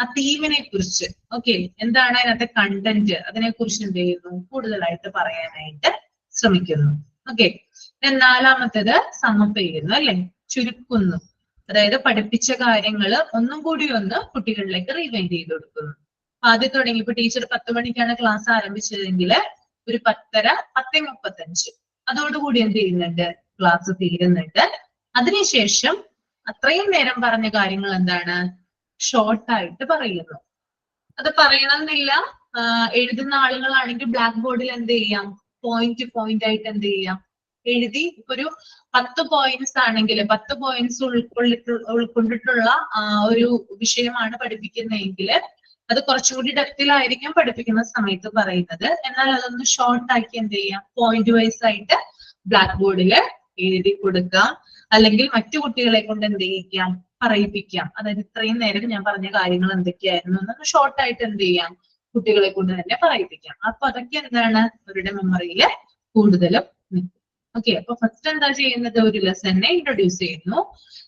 ആ തീമിനെ കുറിച്ച്, ഓക്കെ, എന്താണ് അതിനകത്തെ കണ്ടന്റ്, അതിനെ കുറിച്ച് എന്ത് ചെയ്യുന്നു, കൂടുതലായിട്ട് പറയാനായിട്ട് ശ്രമിക്കുന്നു. ഓക്കെ, നാലാമത്തേത് സമപ്പ് ചെയ്യുന്നു അല്ലെ, ചുരുക്കുന്നു. അതായത് പഠിപ്പിച്ച കാര്യങ്ങൾ ഒന്നും കൂടി ഒന്ന് കുട്ടികളിലേക്ക് റിവൈൻഡ് ചെയ്ത് കൊടുക്കുന്നു. ആദ്യം തുടങ്ങി ഇപ്പൊ ടീച്ചർ 10 മണിക്കാണ് ക്ലാസ് ആരംഭിച്ചതെങ്കിൽ ഒരു 10:30, 10:35 അതോടുകൂടി എന്ത് ചെയ്യുന്നുണ്ട്, ക്ലാസ് തീരുന്നുണ്ട്. അതിനുശേഷം അത്രയും നേരം പറഞ്ഞ കാര്യങ്ങൾ എന്താണ്, ഷോർട്ടായിട്ട് പറയുന്നു. അത് പറയണമെന്നില്ല, എഴുതുന്ന ആളുകളാണെങ്കിൽ ബ്ലാക്ക് ബോർഡിൽ എന്ത് ചെയ്യാം, പോയിന്റ് ആയിട്ട് എന്ത് ചെയ്യാം, എഴുതി. ഇപ്പൊ ഒരു 10 പോയിന്റ്സ് ആണെങ്കിൽ 10 പോയിന്റ്സ് ഉൾക്കൊണ്ടിട്ടുള്ള ഒരു വിഷയമാണ് പഠിപ്പിക്കുന്നതെങ്കിൽ അത് കുറച്ചുകൂടി ഡെപ്തിലായിരിക്കും പഠിപ്പിക്കുന്ന സമയത്ത് പറയുന്നത്. എന്നാൽ അതൊന്ന് ഷോർട്ട് ആക്കി എന്ത് ചെയ്യാം, പോയിന്റ് വൈസ് ആയിട്ട് ബ്ലാക്ക് ബോർഡിൽ എഴുതി കൊടുക്കാം. അല്ലെങ്കിൽ മറ്റു കുട്ടികളെ കൊണ്ട് എന്ത് ചെയ്യിക്കാം, പറയിപ്പിക്കാം. അതായത് ഇത്രയും നേരം ഞാൻ പറഞ്ഞ കാര്യങ്ങൾ എന്തൊക്കെയായിരുന്നു എന്നൊന്ന് ഷോർട്ട് ആയിട്ട് എന്ത് ചെയ്യാം, കുട്ടികളെ കൊണ്ട് തന്നെ പറയിപ്പിക്കാം. അപ്പൊ അതൊക്കെ എന്താണ് അവരുടെ മെമ്മറിയിൽ കൂടുതലും നിൽക്കും. ഓക്കെ, അപ്പൊ ഫസ്റ്റ് എന്താ ചെയ്യുന്നത്, ഒരു ലെസണിനെ ഇൻട്രൊഡ്യൂസ് ചെയ്യുന്നു,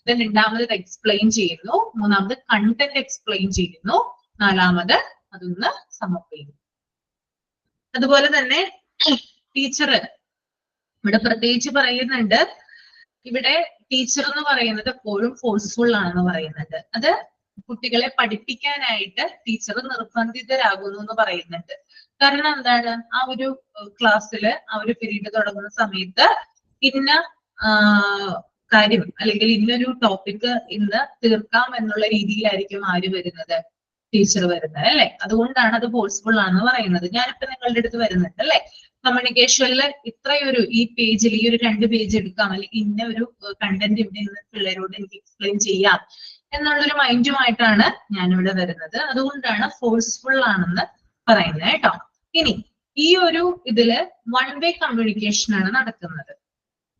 ദെൻ രണ്ടാമത് എക്സ്പ്ലെയിൻ ചെയ്യുന്നു, മൂന്നാമത് കണ്ടന്റ് എക്സ്പ്ലെയിൻ ചെയ്യുന്നു, നാലാമത് അതൊന്ന് സമപ്പ് ചെയ്യുന്നു. അതുപോലെ തന്നെ ടീച്ചർ ഇവിടെ പ്രത്യേകിച്ച് പറയുന്നുണ്ട്, ഇവിടെ ടീച്ചർ എന്ന് പറയുന്നത് എപ്പോഴും ഫോഴ്സ്ഫുൾ ആണെന്ന് പറയുന്നുണ്ട്. അത് കുട്ടികളെ പഠിപ്പിക്കാനായിട്ട് ടീച്ചർ നിർബന്ധിതരാകുന്നു എന്ന് പറയുന്നുണ്ട്. കാരണം എന്താണ്, ആ ഒരു ക്ലാസ്സിൽ ആ ഒരു പീരീഡ് തുടങ്ങുന്ന സമയത്ത് ഇന്ന കാര്യം അല്ലെങ്കിൽ ഇന്നൊരു ടോപ്പിക് ഇന്ന് തീർക്കാം എന്നുള്ള രീതിയിലായിരിക്കും ആര് വരുന്നത്, ടീച്ചർ വരുന്നത് അല്ലെ. അതുകൊണ്ടാണ് അത് ഫോഴ്സ്ഫുൾ ആണെന്ന് പറയുന്നത്. ഞാനിപ്പോ നിങ്ങളുടെ അടുത്ത് വരുന്നുണ്ട് അല്ലെ, കമ്മ്യൂണിക്കേഷനിൽ ഇത്രയൊരു ഈ പേജിൽ ഈ ഒരു 2 പേജ് എടുക്കാം, അല്ലെങ്കിൽ ഇന്ന ഒരു കണ്ടന്റ് ഇവിടെ നിന്ന് പിള്ളേരോട് എനിക്ക് എക്സ്പ്ലെയിൻ ചെയ്യാം എന്നുള്ളൊരു മൈൻഡുമായിട്ടാണ് ഞാനിവിടെ വരുന്നത്. അതുകൊണ്ടാണ് ഫോഴ്സ്ഫുൾ ആണെന്ന് പറയുന്നത് കേട്ടോ. ഇനി ഈ ഒരു ഇതില് 1 വേ കമ്മ്യൂണിക്കേഷൻ ആണ് നടക്കുന്നത്.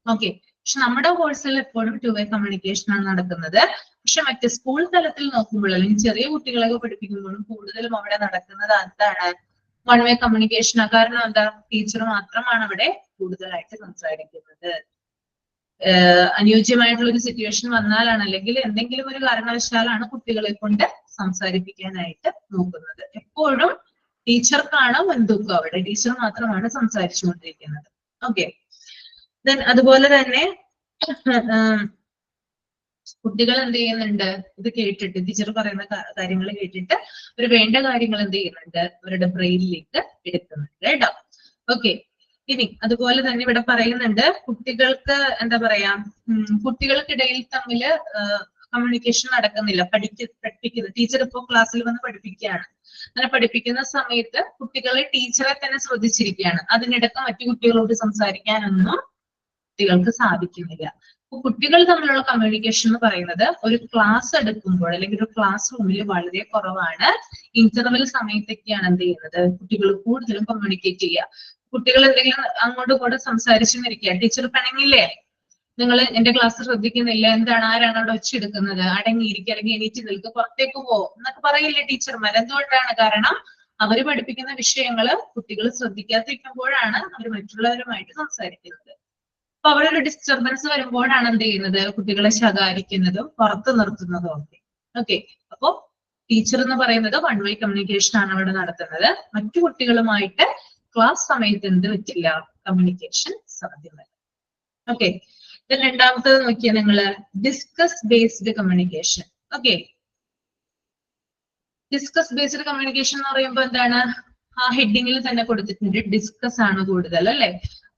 ഓക്കെ, പക്ഷെ നമ്മുടെ കോഴ്സിൽ എപ്പോഴും 2 വേ കമ്മ്യൂണിക്കേഷൻ ആണ് നടക്കുന്നത്. പക്ഷെ മറ്റ് സ്കൂൾ തലത്തിൽ നോക്കുമ്പോൾ അല്ലെങ്കിൽ ചെറിയ കുട്ടികളൊക്കെ പഠിപ്പിക്കുമ്പോഴും കൂടുതലും അവിടെ നടക്കുന്നത് എന്താണ്, 1 വേ കമ്മ്യൂണിക്കേഷൻ. കാരണം എന്താ, ടീച്ചർ മാത്രമാണ് അവിടെ കൂടുതലായിട്ട് സംസാരിക്കുന്നത്. അനുയോജ്യമായിട്ടുള്ള ഒരു സിറ്റുവേഷൻ വന്നാലാണ് അല്ലെങ്കിൽ എന്തെങ്കിലും ഒരു കാരണവശാലാണ് കുട്ടികളെ കൊണ്ട് സംസാരിപ്പിക്കാനായിട്ട് നോക്കുന്നത്. എപ്പോഴും ടീച്ചർക്കാണ് മുൻതൂക്കം, അവിടെ ടീച്ചർ മാത്രമാണ് സംസാരിച്ചുകൊണ്ടിരിക്കുന്നത്. ഓക്കെ, ദെൻ അതുപോലെ തന്നെ കുട്ടികൾ എന്ത് ചെയ്യുന്നുണ്ട്, ഇത് കേട്ടിട്ട് ടീച്ചർ പറയുന്ന കാര്യങ്ങൾ കേട്ടിട്ട് ഒരു വേണ്ട കാര്യങ്ങൾ എന്ത് ചെയ്യുന്നുണ്ട്, അവരുടെ ബ്രെയിനിലേക്ക് എടുക്കുന്നുണ്ട് കേട്ടോ. ഓക്കെ, ഇനി അതുപോലെ തന്നെ ഇവിടെ പറയുന്നുണ്ട് കുട്ടികൾക്ക് എന്താ പറയാ, കുട്ടികൾക്കിടയിൽ തമ്മില് കമ്മ്യൂണിക്കേഷൻ നടക്കുന്നില്ല. പഠിപ്പിക്കുന്ന ടീച്ചർ ഇപ്പോ ക്ലാസ്സിൽ വന്ന് പഠിപ്പിക്കുകയാണ്. അങ്ങനെ പഠിപ്പിക്കുന്ന സമയത്ത് കുട്ടികളെ ടീച്ചറെ തന്നെ ശ്രദ്ധിച്ചിരിക്കുകയാണ്. അതിനിടക്ക് മറ്റു കുട്ടികളോട് സംസാരിക്കാനൊന്നും കുട്ടികൾക്ക് സാധിക്കുന്നില്ല. കുട്ടികൾ തമ്മിലുള്ള കമ്മ്യൂണിക്കേഷൻ എന്ന് പറയുന്നത് ഒരു ക്ലാസ് എടുക്കുമ്പോൾ അല്ലെങ്കിൽ ഒരു ക്ലാസ് റൂമിൽ വളരെ കുറവാണ്. ഇന്റർവെൽ സമയത്തൊക്കെയാണ് എന്ത് ചെയ്യുന്നത്, കുട്ടികൾ കൂടുതലും കമ്മ്യൂണിക്കേറ്റ് ചെയ്യുക. കുട്ടികൾ എന്തെങ്കിലും അങ്ങോട്ടും ഇങ്ങോട്ടും സംസാരിച്ചെന്നിരിക്കുക, ടീച്ചർ പിണങ്ങില്ലേ, നിങ്ങൾ എന്റെ ക്ലാസ് ശ്രദ്ധിക്കുന്നില്ല, എന്താണ്, ആരാണ് അവിടെ ഒച്ചെടുക്കുന്നത്, അടങ്ങിയിരിക്കുക അല്ലെങ്കിൽ എണീറ്റ് നിൽക്കുക, പുറത്തേക്ക് പോകും എന്നൊക്കെ പറയില്ലേ ടീച്ചർമാർ. എന്തുകൊണ്ടാണ്, കാരണം അവര് പഠിപ്പിക്കുന്ന വിഷയങ്ങള് കുട്ടികൾ ശ്രദ്ധിക്കാതിരിക്കുമ്പോഴാണ് അവർ മറ്റുള്ളവരുമായിട്ട് സംസാരിക്കുന്നത്. അപ്പൊ അവിടെ ഒരു ഡിസ്റ്റർബൻസ് വരുമ്പോഴാണ് എന്ത് ചെയ്യുന്നത്, കുട്ടികളെ ശകാരിക്കുന്നതും പുറത്തു നിർത്തുന്നതും ഒക്കെ. ഓക്കെ, അപ്പോ ടീച്ചർ എന്ന് പറയുന്നത് 1 വേ കമ്മ്യൂണിക്കേഷൻ ആണ് അവിടെ നടത്തുന്നത്. മറ്റു കുട്ടികളുമായിട്ട് ക്ലാസ് സമയത്ത് എന്ത് പറ്റില്ല, കമ്മ്യൂണിക്കേഷൻ സാധ്യമല്ല. ഓക്കെ, രണ്ടാമത്തത് നോക്കിയാൽ നിങ്ങള് discuss based communication. Okay, discuss based communication എന്ന് പറയുമ്പോൾ എന്താണ്, ആ ഹെഡിങ്ങിൽ തന്നെ കൊടുത്തിട്ടുണ്ട് ഡിസ്കസ് ആണ് കൂടുതൽ അല്ലെ.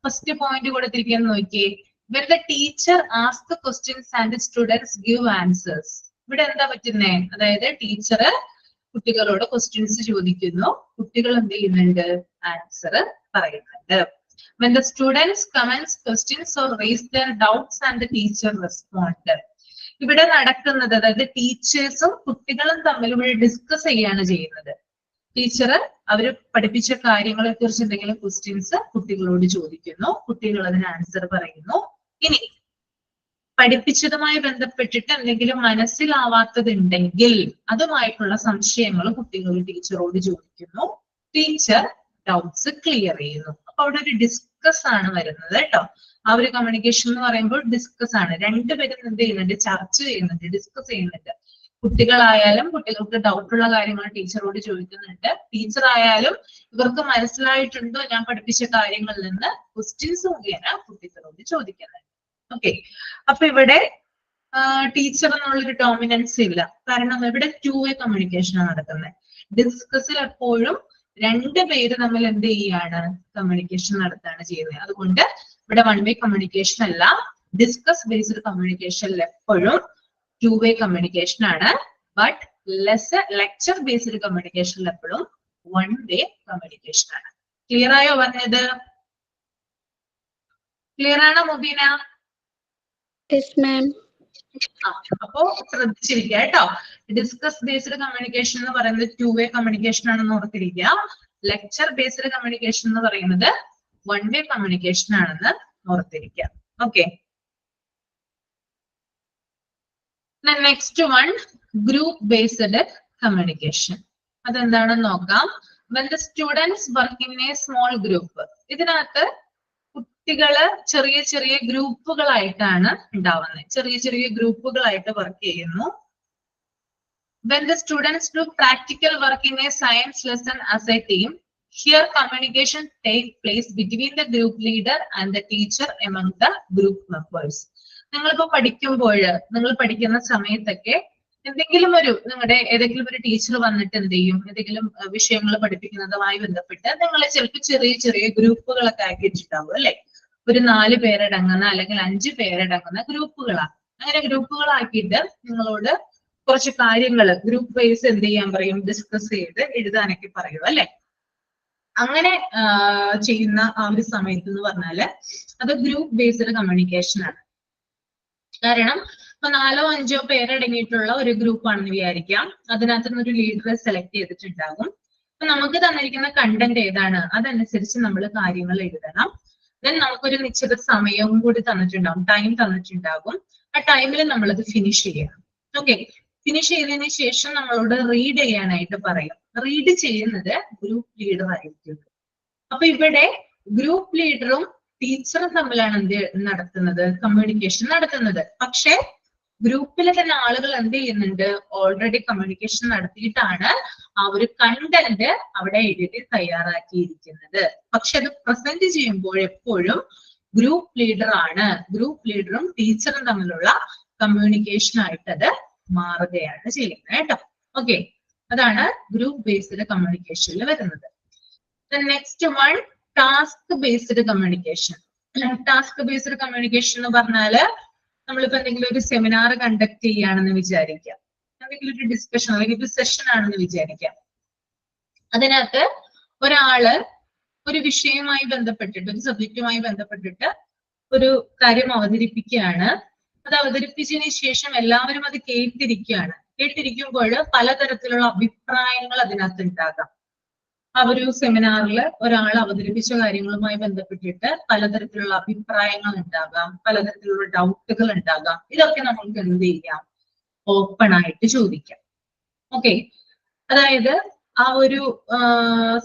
ഫസ്റ്റ് പോയിന്റ് കൊടുത്തിരിക്കുന്നത് നോക്കിയേ, when the teacher asks the questions and the students give answers. ഇവിടെ എന്താ പറ്റുന്നേ, അതായത് ടീച്ചർ കുട്ടികളോട് ക്വസ്റ്റ്യൻസ് ചോദിക്കുന്നു, കുട്ടികൾ എന്ത് ചെയ്യുന്നുണ്ട്, ആൻസർ പറയുന്നുണ്ട്. When the students comments questions or raise their doubts and the teacher respond. ഇവിടെ നടക്കുന്നത്, അതായത് ടീച്ചേഴ്സും കുട്ടികളും തമ്മിൽ ഇവിടെ ഡിസ്കസ് ചെയ്യാണ് ചെയ്യുന്നത്. ടീച്ചർ അവര് പഠിപ്പിച്ച കാര്യങ്ങളെ കുറിച്ച് എന്തെങ്കിലും ക്വസ്റ്റ്യൻസ് കുട്ടികളോട് ചോദിക്കുന്നു, കുട്ടികൾ അതിന് ആൻസർ പറയുന്നു. ഇനി പഠിപ്പിച്ചതുമായി ബന്ധപ്പെട്ടിട്ട് എന്തെങ്കിലും മനസ്സിലാവാത്തതുണ്ടെങ്കിൽ അതുമായിട്ടുള്ള സംശയങ്ങൾ കുട്ടികൾ ടീച്ചറോട് ചോദിക്കുന്നു, ടീച്ചർ ഡൗട്ട്സ് ക്ലിയർ ചെയ്യുന്നു. അപ്പൊ അവിടെ ഒരു ഡിസ്കസ് ആണ് വരുന്നത് കേട്ടോ. ആ ഒരു കമ്മ്യൂണിക്കേഷൻ എന്ന് പറയുമ്പോൾ ഡിസ്കസ് ആണ്, രണ്ടുപേരും എന്ത് ചെയ്യുന്നുണ്ട്, ചർച്ച ചെയ്യുന്നുണ്ട്, ഡിസ്കസ് ചെയ്യുന്നുണ്ട്. കുട്ടികളായാലും കുട്ടികൾക്ക് ഡൗട്ടുള്ള കാര്യങ്ങൾ ടീച്ചറോട് ചോദിക്കുന്നുണ്ട്, ടീച്ചർ ആയാലും ഇവർക്ക് മനസ്സിലായിട്ടുണ്ടോ ഞാൻ പഠിപ്പിച്ച കാര്യങ്ങളിൽ നിന്ന് ക്വസ്റ്റ്യൻസ് മുഖേന കുട്ടികളോട് ചോദിക്കുന്നുണ്ട്. ഓക്കെ, അപ്പൊ ഇവിടെ ടീച്ചർ എന്നുള്ളൊരു ഡോമിനൻസ് ഇല്ല, കാരണം ഇവിടെ 2 വേ കമ്മ്യൂണിക്കേഷൻ ആണ് നടക്കുന്നത്. ഡിസ്കസിൽ എപ്പോഴും 2 പേര് തമ്മിൽ എന്ത് ചെയ്യാണ്, കമ്മ്യൂണിക്കേഷൻ നടത്താണ് ചെയ്യുന്നത്. അതുകൊണ്ട് ഇവിടെ 1 വേ കമ്മ്യൂണിക്കേഷൻ അല്ല, ഡിസ്കസ് ബേസ്ഡ് കമ്മ്യൂണിക്കേഷനിൽ എപ്പോഴും 2 വേ കമ്മ്യൂണിക്കേഷൻ ആണ്. ബട്ട് ലെക്ചർ ബേസ്ഡ് കമ്മ്യൂണിക്കേഷനിൽ എപ്പോഴും വൺ വേ കമ്മ്യൂണിക്കേഷൻ ആണ്. ക്ലിയർ ആയോ പറഞ്ഞത്? ക്ലിയർ ആണോ മുബീന? അപ്പോ ശ്രദ്ധിച്ചിരിക്കുക കേട്ടോ. ഡിസ്കസ് ബേസ്ഡ് കമ്മ്യൂണിക്കേഷൻ എന്ന് പറയുന്നത് ടു വേ കമ്മ്യൂണിക്കേഷൻ ആണെന്ന് ഓർത്തിരിക്കുക. ലെക്ചർ ബേസ്ഡ് കമ്മ്യൂണിക്കേഷൻ എന്ന് പറയുന്നത് വൺ വേ കമ്മ്യൂണിക്കേഷൻ ആണെന്ന് ഓർത്തിരിക്കുക. Okay. Next one group based communication. അതെന്താണെന്ന് നോക്കാം. When the students work in a small group, ഇതിനകത്ത് കുട്ടികള് ചെറിയ ചെറിയ ഗ്രൂപ്പുകളായിട്ടാണ് ഉണ്ടാവുന്നത്. ചെറിയ ചെറിയ ഗ്രൂപ്പുകളായിട്ട് വർക്ക് ചെയ്യുന്നു. When the students do practical work in a science lesson as a team, here communication take place between the group leader and the teacher among the group members. നിങ്ങളിപ്പോ പഠിക്കുമ്പോൾ, നിങ്ങൾ പഠിക്കുന്ന സമയത്തൊക്കെ എന്തെങ്കിലും ഒരു നിങ്ങളുടെ ഏതെങ്കിലും ഒരു ടീച്ചർ വന്നിട്ട് എന്ത് ചെയ്യും, ഏതെങ്കിലും വിഷയങ്ങൾ പഠിപ്പിക്കുന്നതുമായി ബന്ധപ്പെട്ട് നിങ്ങളെ ചിലപ്പോൾ ചെറിയ ചെറിയ ഗ്രൂപ്പുകളൊക്കെ ആക്കിയിട്ടുണ്ടാവും അല്ലെ. ഒരു 4 പേരടങ്ങുന്ന അല്ലെങ്കിൽ 5 പേരടങ്ങുന്ന ഗ്രൂപ്പുകളാണ്. അങ്ങനെ ഗ്രൂപ്പുകളാക്കിയിട്ട് നിങ്ങളോട് കുറച്ച് കാര്യങ്ങൾ ഗ്രൂപ്പ് വൈസ് എന്ത് ചെയ്യാൻ പറയും, ഡിസ്കസ് ചെയ്ത് എഴുതാനൊക്കെ പറയും അല്ലെ. അങ്ങനെ ചെയ്യുന്ന ആ ഒരു സമയത്ത് എന്ന് പറഞ്ഞാല് അത് ഗ്രൂപ്പ് ബേസ്ഡ് കമ്മ്യൂണിക്കേഷൻ ആണ്. കാരണം ഇപ്പൊ 4 or 5 പേരടങ്ങിയിട്ടുള്ള ഒരു ഗ്രൂപ്പ് ആണെന്ന് വിചാരിക്കാം. അതിനകത്ത് നിന്ന് ഒരു ലീഡറെ സെലക്ട് ചെയ്തിട്ടുണ്ടാകും. അപ്പൊ നമുക്ക് തന്നിരിക്കുന്ന കണ്ടന്റ് ഏതാണ് അതനുസരിച്ച് നമ്മൾ കാര്യങ്ങൾ എഴുതണം. ദെൻ നമുക്കൊരു നിശ്ചിത സമയവും കൂടി തന്നിട്ടുണ്ടാകും, ടൈം തന്നിട്ടുണ്ടാകും. ആ ടൈമിൽ നമ്മളത് ഫിനിഷ് ചെയ്യണം. ഓക്കെ. ഫിനിഷ് ചെയ്തതിന് ശേഷം നമ്മളോട് റീഡ് ചെയ്യാനായിട്ട് പറയും. റീഡ് ചെയ്യുന്നത് ഗ്രൂപ്പ് ലീഡർ ആയിരിക്കും. അപ്പൊ ഇവിടെ ഗ്രൂപ്പ് ലീഡറും ടീച്ചറും തമ്മിലാണ് എന്ത് നടത്തുന്നത്, കമ്മ്യൂണിക്കേഷൻ നടത്തുന്നത്. പക്ഷെ ഗ്രൂപ്പിലെ തന്നെ ആളുകൾ എന്ത് ചെയ്യുന്നുണ്ട്, ഓൾറെഡി കമ്മ്യൂണിക്കേഷൻ നടത്തിയിട്ടാണ് ആ ഒരു കണ്ടന്റ് അവിടെ എഴുതി തയ്യാറാക്കിയിരിക്കുന്നത്. പക്ഷെ അത് പ്രസന്റ് ചെയ്യുമ്പോൾ എപ്പോഴും ഗ്രൂപ്പ് ലീഡർ ആണ്, ഗ്രൂപ്പ് ലീഡറും ടീച്ചറും തമ്മിലുള്ള കമ്മ്യൂണിക്കേഷൻ ആയിട്ട് അത് മാറുകയാണ് ചെയ്യുന്നത് കേട്ടോ. ഓക്കെ. അതാണ് ഗ്രൂപ്പ് ബേസ്ഡ് കമ്മ്യൂണിക്കേഷനിൽ വരുന്നത്. Next one task based communication. Task based communication എന്ന് പറഞ്ഞാല് നമ്മളിപ്പോ എന്തെങ്കിലും ഒരു സെമിനാർ കണ്ടക്ട് ചെയ്യുകയാണെന്ന് വിചാരിക്കാം, എന്തെങ്കിലും ഒരു ഡിസ്കഷൻ അല്ലെങ്കിൽ ഒരു സെഷൻ ആണെന്ന് വിചാരിക്കാം. അതിനകത്ത് ഒരാള് ഒരു വിഷയവുമായി ബന്ധപ്പെട്ടിട്ട്, ഒരു സബ്ജക്റ്റുമായി ബന്ധപ്പെട്ടിട്ട് ഒരു കാര്യം അവതരിപ്പിക്കുകയാണ്. അത് അവതരിപ്പിച്ചതിന് ശേഷം എല്ലാവരും അത് കേട്ടിരിക്കുകയാണ്. കേട്ടിരിക്കുമ്പോൾ പലതരത്തിലുള്ള അഭിപ്രായങ്ങൾ അതിനകത്ത് ഉണ്ടാകാം. ആ ഒരു സെമിനാറിൽ ഒരാൾ അവതരിപ്പിച്ച കാര്യങ്ങളുമായി ബന്ധപ്പെട്ടിട്ട് പലതരത്തിലുള്ള അഭിപ്രായങ്ങൾ ഉണ്ടാകാം, പലതരത്തിലുള്ള ഡൗട്ടുകൾ ഉണ്ടാകാം. ഇതൊക്കെ നമുക്ക് എന്ത് ചെയ്യാം, ഓപ്പൺ ആയിട്ട് ചോദിക്കാം. ഓക്കെ. അതായത് ആ ഒരു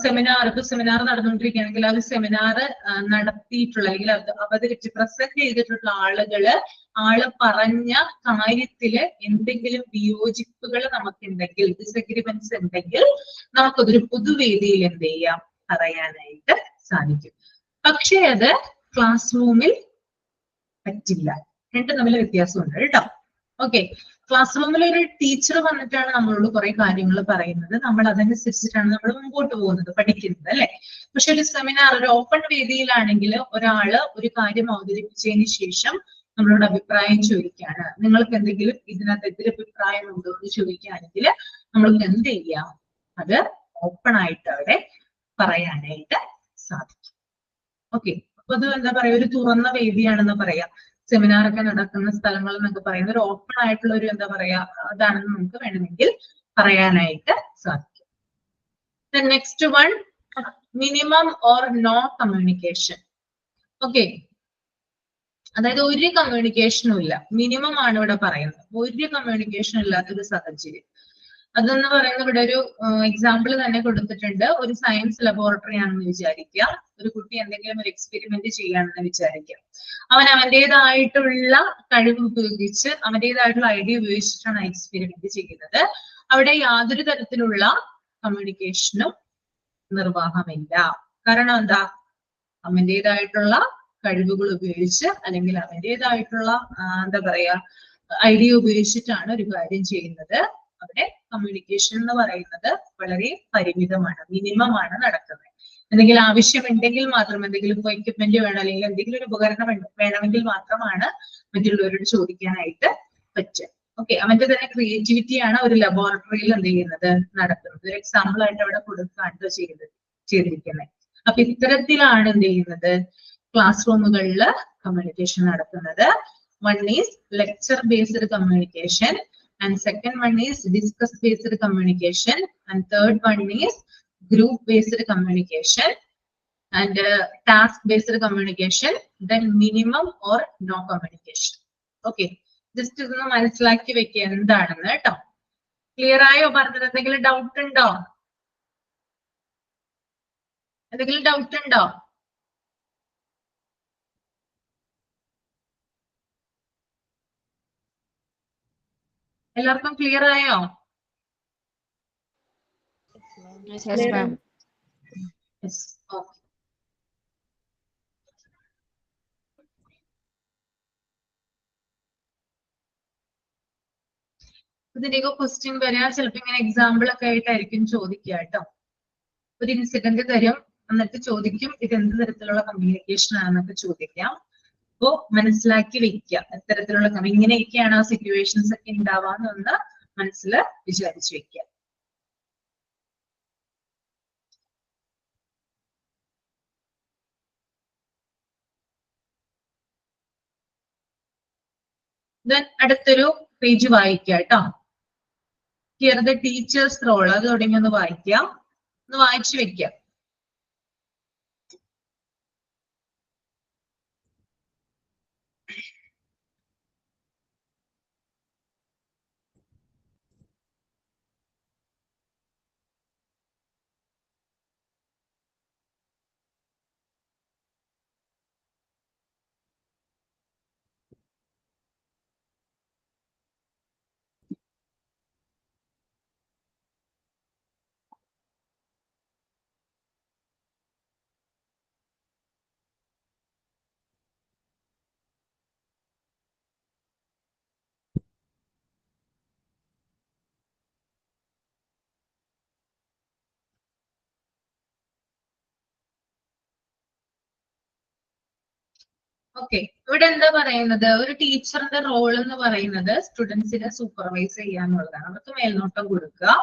സെമിനാർ, ഇപ്പൊ സെമിനാർ നടന്നുകൊണ്ടിരിക്കുകയാണെങ്കിൽ ആ ഒരു സെമിനാർ നടത്തിയിട്ടുള്ള അല്ലെങ്കിൽ അവതരിച്ച് പ്രസന്റ് ചെയ്തിട്ടുള്ള ആള് പറഞ്ഞ കാര്യത്തില് എന്തെങ്കിലും വിയോജിപ്പുകൾ നമുക്കുണ്ടെങ്കിൽ, ഡിസഗ്രിമെന്റ്സ് ഉണ്ടെങ്കിൽ നമുക്കതൊരു പൊതുവേദിയിൽ എന്ത് ചെയ്യാം, പറയാനായിട്ട് സാധിക്കും. പക്ഷെ അത് ക്ലാസ് റൂമിൽ പറ്റില്ല. രണ്ടും തമ്മിൽ വ്യത്യാസമുണ്ട് കേട്ടോ. ഓക്കെ. ക്ലാസ് റൂമിൽ ഒരു ടീച്ചർ വന്നിട്ടാണ് നമ്മളോട് കുറെ കാര്യങ്ങൾ പറയുന്നത്, നമ്മൾ അതനുസരിച്ചിട്ടാണ് നമ്മൾ മുമ്പോട്ട് പോകുന്നത്, പഠിക്കുന്നത് അല്ലെ. പക്ഷെ ഒരു സെമിനാർ, ഒരു ഓപ്പൺ വേദിയിലാണെങ്കിൽ ഒരാള് ഒരു കാര്യം അവതരിപ്പിച്ചതിന് ശേഷം നമ്മളോട് അഭിപ്രായം ചോദിക്കുകയാണ്. നിങ്ങൾക്ക് എന്തെങ്കിലും ഇതിനകത്ത് എതിരഭിപ്രായം ഉണ്ടോ എന്ന് ചോദിക്കുകയാണെങ്കിൽ നമ്മൾക്ക് എന്ത് ചെയ്യാം, അത് ഓപ്പൺ ആയിട്ട് അവിടെ പറയാനായിട്ട് സാധിക്കും. ഓക്കെ. അപ്പൊ അത് എന്താ പറയാ, ഒരു തുറന്ന വേദിയാണെന്ന് പറയാം. സെമിനാർ ഒക്കെ നടക്കുന്ന സ്ഥലങ്ങൾ എന്നൊക്കെ പറയുന്നത് ഒരു ഓപ്പൺ ആയിട്ടുള്ള ഒരു എന്താ പറയാ, അതാണെന്ന് നമുക്ക് വേണമെങ്കിൽ പറയാനായിട്ട് സാധിക്കും. Next one minimum or no communication. Okay. അതായത് ഒരു കമ്മ്യൂണിക്കേഷനും ഇല്ല, മിനിമം ആണ് ഇവിടെ പറയുന്നത്. ഒരു കമ്മ്യൂണിക്കേഷൻ ഇല്ലാത്തൊരു സാഹചര്യം. അതെന്ന് പറയുന്നത് ഇവിടെ ഒരു എക്സാമ്പിൾ തന്നെ കൊടുത്തിട്ടുണ്ട്. ഒരു സയൻസ് ലബോറട്ടറി ആണെന്ന് വിചാരിക്കുക. ഒരു കുട്ടി എന്തെങ്കിലും ഒരു എക്സ്പെരിമെന്റ് ചെയ്യാണെന്ന് വിചാരിക്കുക. അവൻ അവൻ്റെതായിട്ടുള്ള കഴിവ് ഉപയോഗിച്ച്, അവൻ്റെതായിട്ടുള്ള ഐഡിയ ഉപയോഗിച്ചിട്ടാണ് എക്സ്പെരിമെന്റ് ചെയ്യുന്നത്. അവിടെ യാതൊരു തരത്തിലുള്ള കമ്മ്യൂണിക്കേഷനും നിർവാഹമില്ല. കാരണം എന്താ, അവൻ്റെതായിട്ടുള്ള കഴിവുകൾ ഉപയോഗിച്ച് അല്ലെങ്കിൽ അവൻ്റെതായിട്ടുള്ള എന്താ പറയാ ഐഡിയ ഉപയോഗിച്ചിട്ടാണ് ഒരു കാര്യം ചെയ്യുന്നത്. അവിടെ കമ്മ്യൂണിക്കേഷൻ എന്ന് പറയുന്നത് വളരെ പരിമിതമാണ്, മിനിമം ആണ് നടക്കുന്നത്. എന്തെങ്കിലും ആവശ്യമുണ്ടെങ്കിൽ മാത്രം, എന്തെങ്കിലും എക്യുപ്മെന്റ് വേണം അല്ലെങ്കിൽ എന്തെങ്കിലും ഒരു ഉപകരണം വേണമെങ്കിൽ മാത്രമാണ് മറ്റുള്ളവരോട് ചോദിക്കാനായിട്ട് പറ്റുക. ഓക്കെ, അവന്റെ തന്നെ ക്രിയേറ്റിവിറ്റിയാണ് ഒരു ലബോറട്ടറിയിൽ എന്ത് ചെയ്യുന്നത്, നടത്തുന്നത്. ഒരു എക്സാമ്പിൾ ആയിട്ട് അവിടെ കൊടുക്കാണ്ട് ചെയ്തിരിക്കുന്നത്. അപ്പൊ ഇത്തരത്തിലാണ് എന്ത് ചെയ്യുന്നത്, ക്ലാസ് റൂമുകളിൽ കമ്മ്യൂണിക്കേഷൻ നടത്തുന്നത്. One is lecture based communication, and second one is discuss based communication, and third one is group based communication, and task based communication, then minimum or no communication. Okay, just ഇതൊന്ന് മനസ്സിലാക്കി വെക്കുക എന്താണെന്ന് കേട്ടോ. Clear ആയോ? പറഞ്ഞത് എന്തെങ്കിലും doubt ഉണ്ടോ? എന്തെങ്കിലും ഡൗട്ട് ഉണ്ടോ? എല്ലാവർക്കും ക്ലിയർ ആയോ? Yes, ma'am. Yes. Okay. ഇതിന്റെയൊക്കെ ക്വസ്റ്റ്യൻ വരാൻ ചിലപ്പോ ഇങ്ങനെ എക്സാമ്പിൾ ഒക്കെ ആയിട്ടായിരിക്കും ചോദിക്കുക കേട്ടോ. ഒരു ഇൻസിഡന്റ് തരും, എന്നിട്ട് ചോദിക്കും ഇത് എന്ത് തരത്തിലുള്ള കമ്മ്യൂണിക്കേഷൻ ആണെന്നൊക്കെ ചോദിക്കാം. അപ്പോ മനസ്സിലാക്കി വെക്കുക എത്തരത്തിലുള്ള ഇങ്ങനെയൊക്കെയാണ് ആ സിറ്റുവേഷൻസ് ഒക്കെ ഉണ്ടാവാന്നൊന്ന് മനസ്സിൽ വിചാരിച്ചു വെക്കുക. ദെൻ അടുത്തൊരു പേജ് വായിക്കുക കേട്ടോ. ഹിയർ ദ ടീച്ചേഴ്സ് റോൾ, അത് തുടങ്ങി ഒന്ന് വായിക്കാം, ഒന്ന് വായിച്ചു വെക്കുക. ഓക്കെ, ഇവിടെ എന്താ പറയുന്നത്, ഒരു ടീച്ചറിന്റെ റോൾ എന്ന് പറയുന്നത് സ്റ്റുഡൻസിനെ സൂപ്പർവൈസ് ചെയ്യാന്നുള്ളതാണ്. അവർക്ക് മേൽനോട്ടം കൊടുക്കുക,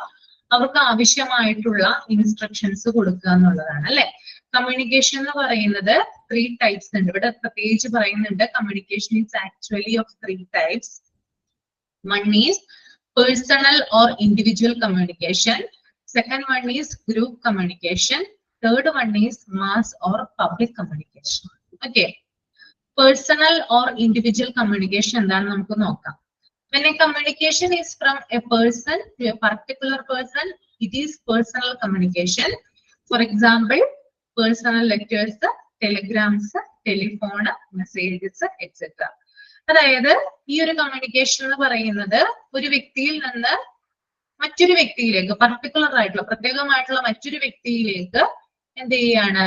അവർക്ക് ആവശ്യമായിട്ടുള്ള ഇൻസ്ട്രക്ഷൻസ് കൊടുക്കുക എന്നുള്ളതാണ് അല്ലെ. കമ്മ്യൂണിക്കേഷൻ എന്ന് പറയുന്നത് 3 ടൈപ്സ് ഉണ്ട്. ഇവിടെ പ്രത്യേകിച്ച് പറയുന്നുണ്ട് communication is actually of 3 types. One is personal or individual communication, second one is group communication, third one is mass or public communication. Okay, personal or individual communication എന്താണെന്ന് നമുക്ക് നോക്കാം. When a communication is from a person to a particular person, it is personal communication. For example, personal letters, telegrams, telephone, messages, etc. അതായത് ഈ ഒരു communication എന്ന് പറയുന്നത് ഒരു വ്യക്തിയിൽ നിന്ന് മറ്റൊരു വ്യക്തിയിലേക്ക്, പർട്ടിക്കുലർ ആയിട്ടുള്ള പ്രത്യേകമായിട്ടുള്ള മറ്റൊരു വ്യക്തിയിലേക്ക് എന്ത് ചെയ്യാണ്,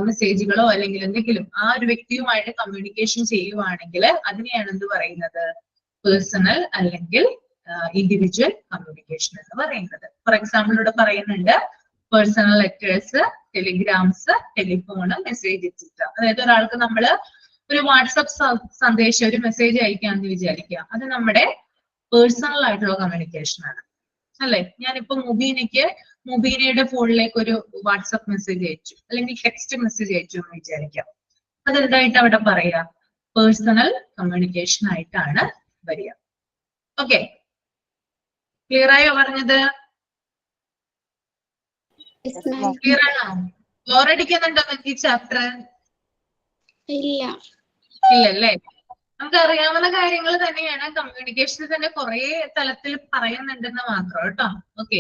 മെസ്സേജുകളോ അല്ലെങ്കിൽ എന്തെങ്കിലും ആ ഒരു വ്യക്തിയുമായിട്ട് കമ്മ്യൂണിക്കേഷൻ ചെയ്യുവാണെങ്കിൽ അതിനെയാണ് എന്ത് പറയുന്നത്, പേഴ്സണൽ അല്ലെങ്കിൽ ഇൻഡിവിജ്വൽ കമ്മ്യൂണിക്കേഷൻ എന്ന് പറയുന്നത്. ഫോർ എക്സാമ്പിൾ ഇവിടെ പറയുന്നുണ്ട് personal letters, telegrams, telephone, message etcetera. അതായത് ഒരാൾക്ക് നമ്മൾ ഒരു വാട്സപ്പ് സന്ദേശം, ഒരു മെസ്സേജ് അയക്കാന്ന് വിചാരിക്കുക, അത് നമ്മുടെ പേഴ്സണൽ ആയിട്ടുള്ള കമ്മ്യൂണിക്കേഷൻ ആണ് അല്ലെ. ഞാനിപ്പോ മുബീനയുടെ ഫോണിലേക്ക് ഒരു വാട്സപ്പ് മെസ്സേജ് അയച്ചു അല്ലെങ്കിൽ ടെക്സ്റ്റ് മെസ്സേജ് അയച്ചു എന്ന് വിചാരിക്കാം. അതെന്തായിട്ട് അവിടെ പറയാ, പേഴ്സണൽ കമ്മ്യൂണിക്കേഷൻ ആയിട്ടാണ് വരിക. ഓക്കെ, ക്ലിയർ ആയോ പറഞ്ഞത്? ക്ലിയർ ആണോ? ബോറടിക്കുന്നുണ്ടോ നിങ്ങൾക്ക് ഈ ചാപ്റ്റർ? ഇല്ലല്ലേ. നമുക്ക് അറിയാവുന്ന കാര്യങ്ങൾ തന്നെയാണ്. കമ്മ്യൂണിക്കേഷനിൽ തന്നെ കുറെ തലത്തിൽ പറയുന്നുണ്ടെന്ന് മാത്രം കേട്ടോ. ഓക്കെ,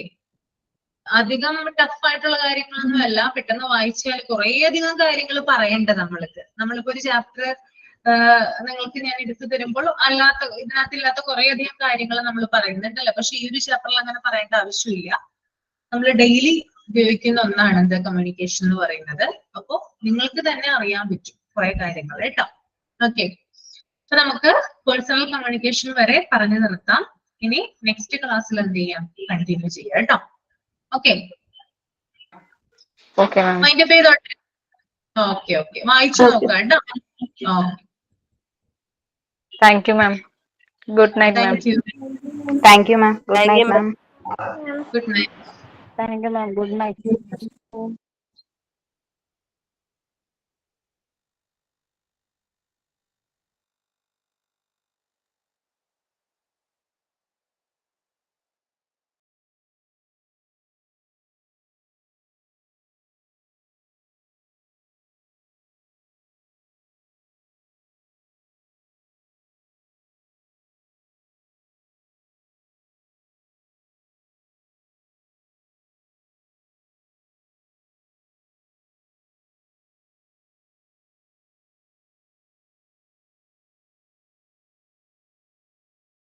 അധികം ടഫ് ആയിട്ടുള്ള കാര്യങ്ങളൊന്നും അല്ല. പെട്ടെന്ന് വായിച്ചാൽ കുറെ അധികം കാര്യങ്ങൾ പറയണ്ട നമ്മളിപ്പോ ഒരു ചാപ്റ്റർ നിങ്ങൾക്ക് ഞാൻ എടുത്തു തരുമ്പോൾ ഇതിനകത്തില്ലാത്ത കുറെ അധികം കാര്യങ്ങൾ നമ്മൾ പറയുന്നുണ്ടല്ലോ. പക്ഷെ ഈ ഒരു ചാപ്റ്ററിൽ അങ്ങനെ പറയേണ്ട ആവശ്യമില്ല. നമ്മൾ ഡെയിലി ഉപയോഗിക്കുന്ന ഒന്നാണ് എന്ത് കമ്മ്യൂണിക്കേഷൻ എന്ന് പറയുന്നത്. അപ്പോ നിങ്ങൾക്ക് തന്നെ അറിയാൻ പറ്റും കുറെ കാര്യങ്ങൾ കേട്ടോ. ഓക്കെ, അപ്പൊ നമുക്ക് പേഴ്സണൽ കമ്മ്യൂണിക്കേഷൻ വരെ പറഞ്ഞു നിർത്താം. ഇനി നെക്സ്റ്റ് ക്ലാസ്സിൽ എന്ത് ചെയ്യാം, കണ്ടിന്യൂ ചെയ്യാം കേട്ടോ. ഓക്കെ, മൈൻഡ് ചെയ്തോട്ടെ. ഓക്കെ, വായിച്ചു നോക്കാം കേട്ടോ. Okay, thank you ma'am. Good night ma'am. Thank you. Thank you ma'am. Good thank you night ma'am. Good night. Thank you ma'am. Good night.